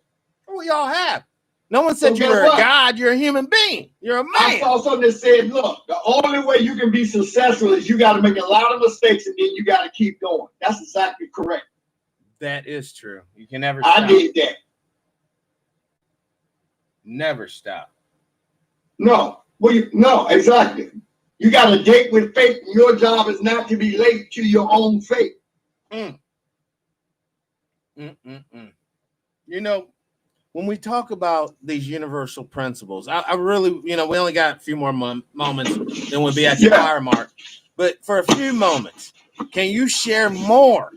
We all have. No one said So you're guess a what? god. You're a human being. You're a man. I saw something that said, look, the only way you can be successful is you got to make a lot of mistakes and then you got to keep going. That's exactly correct. That is true. You can never I stop. did that. Never stop. No. Well, no, exactly. You got to date with fate, and your job is not to be late to your own fate. You know, when we talk about these universal principles, I really, we only got a few more moments, then we'll be at the hour mark. But for a few moments, can you share more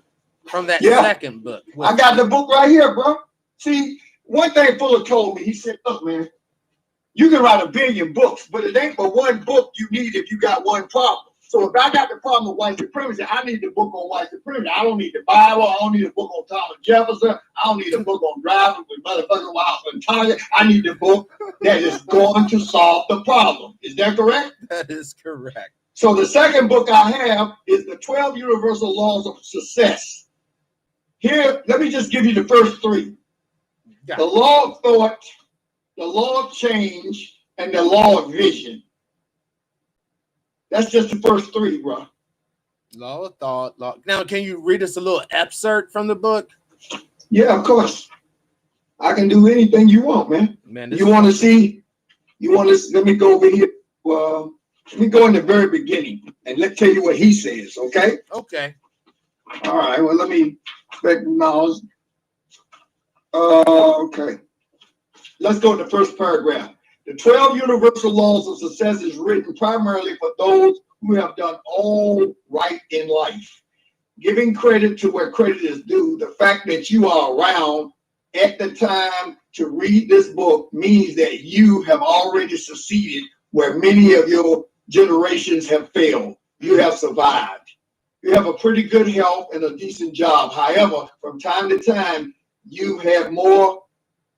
from that second book? I got the book right here, bro. See, one thing Fuller told me, he said, look, man, you can write 1 billion books, but it ain't but one book you need if you got one problem. So if I got the problem with white supremacy, I need the book on white supremacy. I don't need the Bible. I don't need a book on Thomas Jefferson. I don't need a book on driving with motherfucking wild and Target. I need the book that is going to solve the problem. Is that correct? That is correct. So the second book I have is the 12 Universal Laws of Success. Here, let me just give you the first 3. The law of thought, the law of change, and the law of vision. That's just the first 3, bro. Law of thought. Now, can you read us a little excerpt from the book? Yeah, of course. I can do anything you want, man. You want to see? Let me go over here. Well, let me go in the very beginning and let's tell you what he says, okay? Okay. All right. Well, let me recognize. Okay. Let's go to the first paragraph. The 12 Universal Laws of Success is written primarily for those who have done all right in life. Giving credit to where credit is due, the fact that you are around at the time to read this book means that you have already succeeded where many of your generations have failed. You have survived. You have a pretty good health and a decent job. However, from time to time, you have more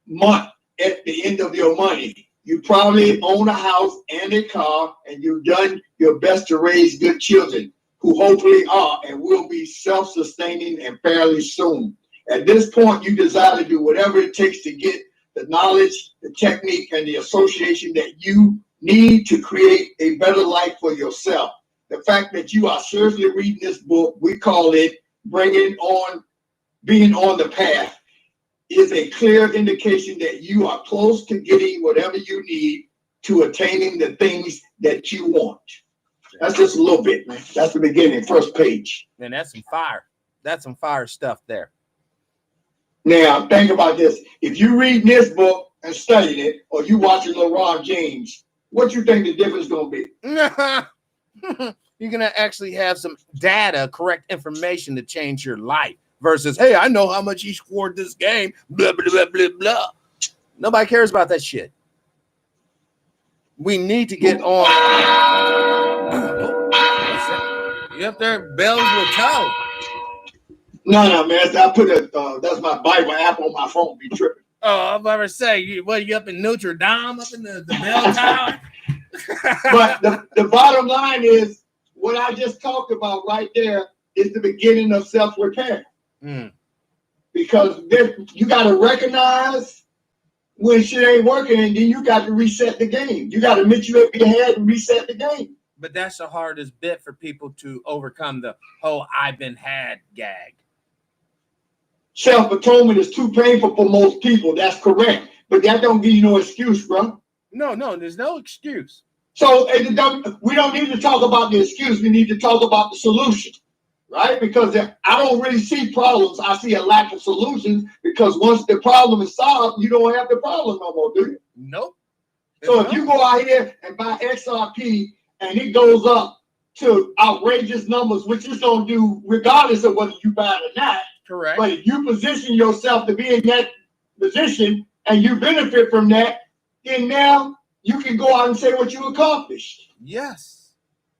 money at the end of your money. You probably own a house and a car, and you've done your best to raise good children who hopefully are and will be self-sustaining and fairly soon. At this point, you desire to do whatever it takes to get the knowledge, the technique, and the association that you need to create a better life for yourself. The fact that you are seriously reading this book, we call it being on the path, is a clear indication that you are close to getting whatever you need to attaining the things that you want. That's just a little bit, man. That's the beginning, first page. Man, that's some fire. That's some fire stuff there. Now, think about this. If you read this book and studying it, or you watching LeBron James, what you think the difference is going to be? You're going to actually have some data, correct information to change your life versus, hey, I know how much he scored this game, blah, blah, blah, blah, blah. Nobody cares about that shit. We need to get on. What's that? You up there? Bells will toll. No, man. I put that's my Bible app on my phone. Be tripping. Oh, I'm about to say, you up in Notre Dame, up in the bell tower? But the bottom line is, what I just talked about right there is the beginning of self-repair. Because you got to recognize when shit ain't working, and then you got to reset the game. You got to admit you hit your head and reset the game. But that's the hardest bit for people to overcome, the whole I've been had gag. Self-atonement is too painful for most people. That's correct. But that don't give you no excuse, bro. No, there's no excuse. So we don't need to talk about the excuse. We need to talk about the solution, right? Because I don't really see problems. I see a lack of solutions, because once the problem is solved, you don't have the problem no more, do you? Nope. So if you go out here and buy XRP and it goes up to outrageous numbers, which it's going to do regardless of whether you buy it or not. Correct. But if you position yourself to be in that position and you benefit from that, then now you can go out and say what you accomplished. Yes.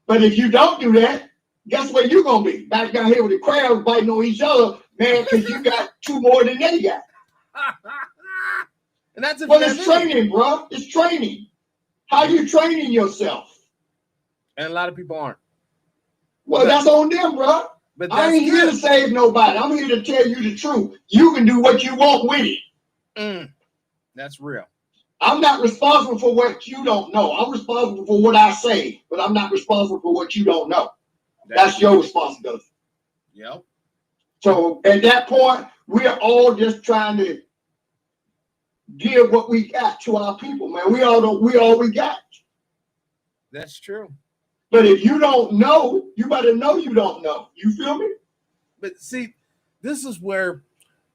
But if you don't do that, guess where you're going to be? Back down here with the crowds biting on each other, man, because you got 2 more than they got. And that's it's training, bro. It's training. How you training yourself? And a lot of people aren't. Well, that's on them, bro. But I ain't here to save nobody. I'm here to tell you the truth. You can do what you want with it. That's real. I'm not responsible for what you don't know. I'm responsible for what I say, but I'm not responsible for what you don't know. That's your responsibility. Yep. So at that point, we are all just trying to give what we got to our people, man. We all we got. That's true. But if you don't know, you better know you don't know. You feel me? But see, this is where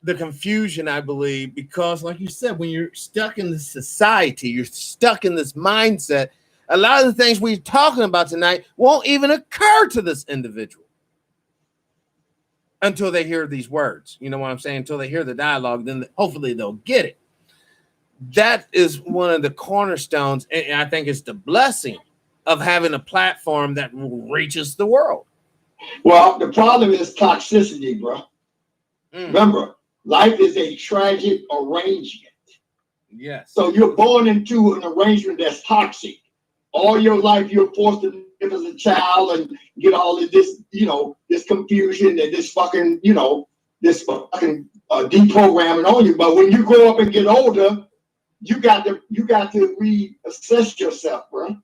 the confusion, I believe, because like you said, when you're stuck in this society, you're stuck in this mindset, a lot of the things we're talking about tonight won't even occur to this individual until they hear these words. You know what I'm saying? Until they hear the dialogue, then hopefully they'll get it. That is one of the cornerstones, and I think it's the blessing of having a platform that reaches the world. Well, the problem is toxicity, bro. Remember, life is a tragic arrangement. Yes. So you're born into an arrangement that's toxic. All your life, you're forced to live as a child and get all of this, this confusion and this fucking, this fucking deprogramming on you. But when you grow up and get older, you got to reassess yourself, bro.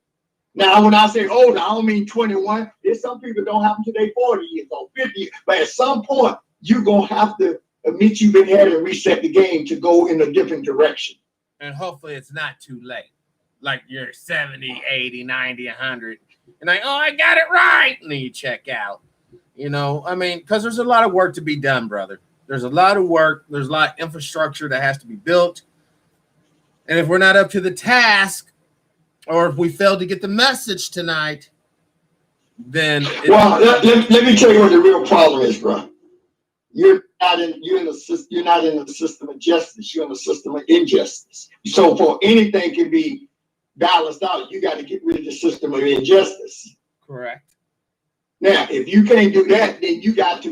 Now, when I say older, I don't mean 21. There's some people don't have them till they 40 years old, 50. But at some point, you're going to have to admit you've been had and reset the game to go in a different direction. And hopefully it's not too late. Like you're 70, 80, 90, 100. And like, oh, I got it right. And then you check out. I mean, because there's a lot of work to be done, brother. There's a lot of work. There's a lot of infrastructure that has to be built. And if we're not up to the task, or if we fail to get the message tonight, then let me tell you what the real problem is, bro. You're not in the system of justice. You're in the system of injustice. So for anything can be balanced out, you got to get rid of the system of injustice. Correct. Now, if you can't do that, then you got to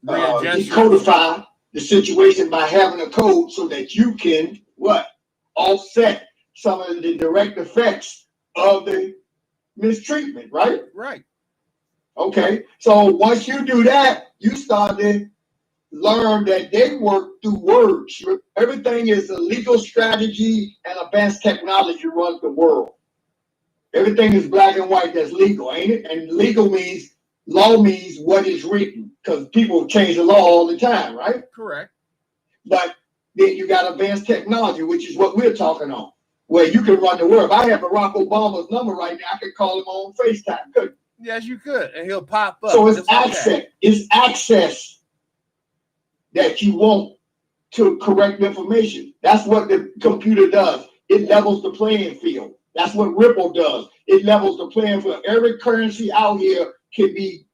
decodify the situation by having a code so that you can offset some of the direct effects of the mistreatment, right? Right. Okay, so once you do that, you start to learn that they work through words. Everything is a legal strategy and advanced technology runs the world. Everything is black and white. That's legal, ain't it? And law means what is written, because people change the law all the time, right? Correct. But then you got advanced technology, which is what we're talking on, where you can run the world. If I have Barack Obama's number right now, I could call him on FaceTime, couldn't you? Yes, you could, and he'll pop up. So it's access. It's access that you want to correct information. That's what the computer does. It levels the playing field. That's what Ripple does. It levels the playing field. Every currency out here can be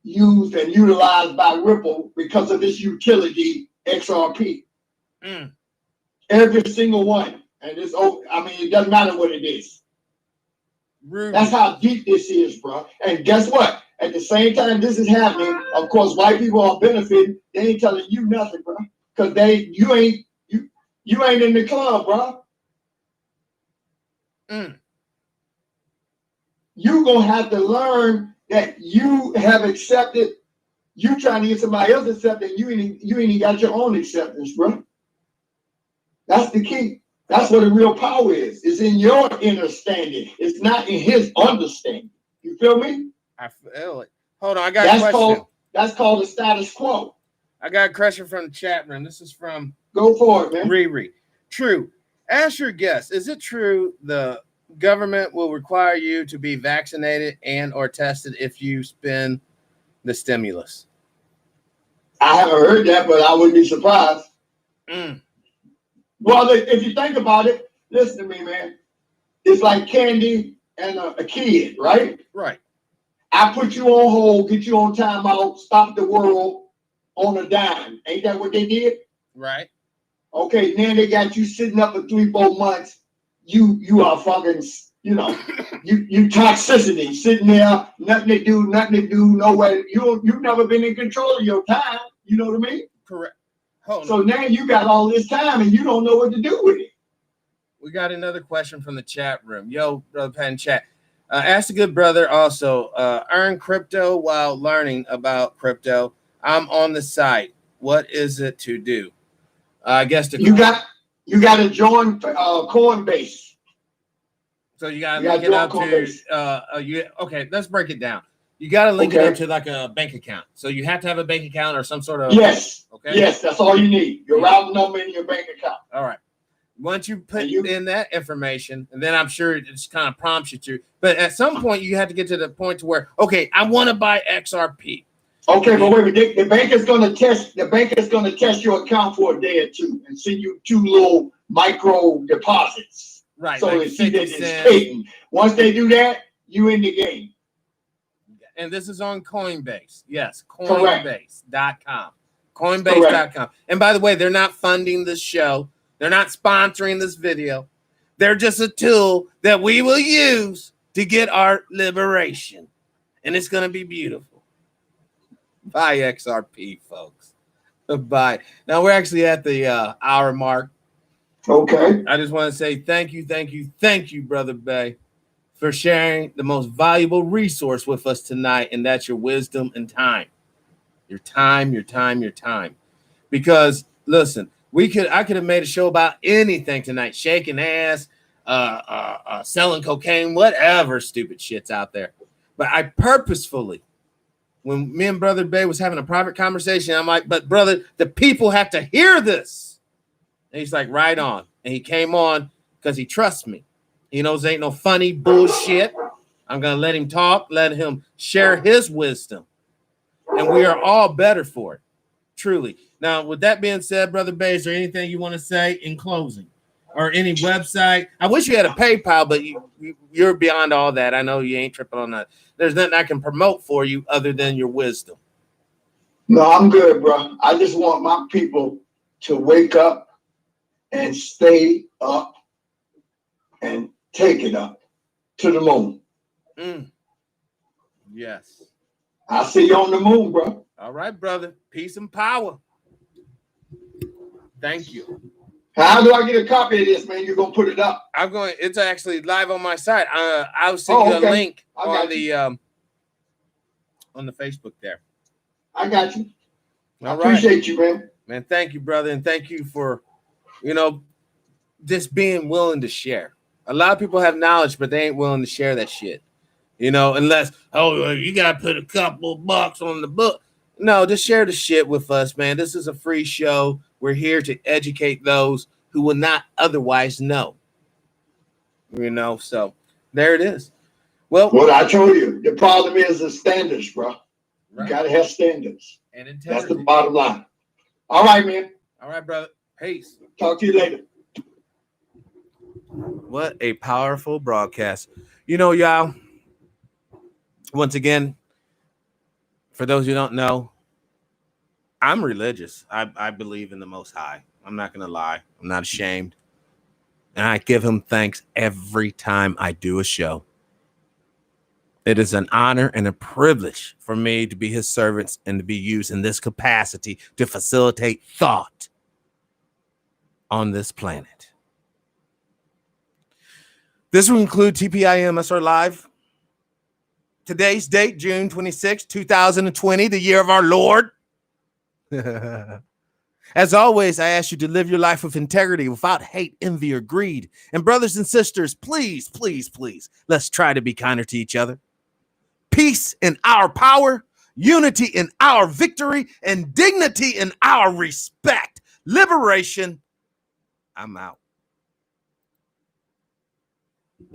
used and utilized by Ripple because of this utility, XRP. Every single one. And it doesn't matter what it is. That's how deep this is, bro. And guess what? At the same time this is happening, of course, white people are benefiting. They ain't telling you nothing, bro, because you ain't in the club, bro. You gonna have to learn that you have accepted. You trying to get somebody else accepted, you ain't got your own acceptance, bro. That's the key. That's what the real power is. It's in your understanding. It's not in his understanding. You feel me? I feel it. Hold on, I got a question. That's called the status quo. I got a question from the chat room. This is from Go for it, man. Riri. True. Ask your guest, is it true the government will require you to be vaccinated and or tested if you spend the stimulus? I haven't heard that, but I wouldn't be surprised. Well, if you think about it, listen to me, man. It's like candy and a kid, right? Right. I put you on hold, get you on timeout, stop the world on a dime. Ain't that what they did? Right. Okay, then they got you sitting up for 3-4 months. You are fucking, you toxicity, sitting there, nothing to do, nowhere. You've never been in control of your time. You know what I mean? Correct. So now you got all this time and you don't know what to do with it. We got another question from the chat room. Yo, Brother Pat in chat. Ask the good brother also, earn crypto while learning about crypto. I'm on the site. What is it to do? I guess you got to join Coinbase. So you got to link it up to okay, let's break it down. You got to link it up to like a bank account. So you have to have a bank account or some sort of Yes, that's all you need. Your routing number in your bank account. All right. Once you put in that information, and then I'm sure it just kind of prompts you to, but at some point you have to get to the point to where, okay, I want to buy XRP. Okay, but wait a minute. The bank is going to test. The bank is going to test your account for a day or two and send you 2 little micro deposits. Right. So like they see that it's taken. Once they do that, you in the game. And this is on Coinbase. Yes, Coinbase.com. Coinbase.com. Correct. And by the way, they're not funding this show. They're not sponsoring this video. They're just a tool that we will use to get our liberation. And it's going to be beautiful. Buy XRP, folks. Bye. Now, we're actually at the hour mark. Okay. I just want to say thank you, Brother Bay, for sharing the most valuable resource with us tonight, and that's your wisdom and time. Your time. Because, listen, I could have made a show about anything tonight, shaking ass, selling cocaine, whatever stupid shit's out there. But I purposefully, when me and Brother Bay was having a private conversation, I'm like, but brother, the people have to hear this. And he's like, right on. And he came on because he trusts me. He knows ain't no funny bullshit. I'm going to let him talk, let him share his wisdom. And we are all better for it, truly. Now, with that being said, Brother Bay, is there anything you want to say in closing? Or any website? I wish you had a PayPal, but you're beyond all that. I know you ain't tripping on that. There's nothing I can promote for you other than your wisdom. No, I'm good, bro. I just want my people to wake up and stay up and take it up to the moon. Yes. I'll see you on the moon, bro. All right, brother. Peace and power. Thank you. How do I get a copy of this, man? You're going to put it up? It's actually live on my site. I'll send you a link on the Facebook there. I got you. I appreciate you, man. Man, thank you, brother. And thank you for, just being willing to share. A lot of people have knowledge, but they ain't willing to share that shit. Unless, you got to put a couple bucks on the book. No, just share the shit with us, man. This is a free show. We're here to educate those who will not otherwise know. So there it is. Well, what I told you, the problem is the standards, bro. Right. You got to have standards. And integrity. That's the bottom line. All right, man. All right, brother. Peace. Talk to you later. What a powerful broadcast. Y'all, once again, for those who don't know, I'm religious. I believe in the Most High. I'm not going to lie. I'm not ashamed. And I give him thanks every time I do a show. It is an honor and a privilege for me to be his servants and to be used in this capacity to facilitate thought on this planet. This will include TPIMSRLIVE. Today's date, June 26, 2020, the year of our Lord. As always, I ask you to live your life with integrity, without hate, envy, or greed. And brothers and sisters, please, please, please, let's try to be kinder to each other. Peace in our power, unity in our victory, and dignity in our respect. Liberation. I'm out.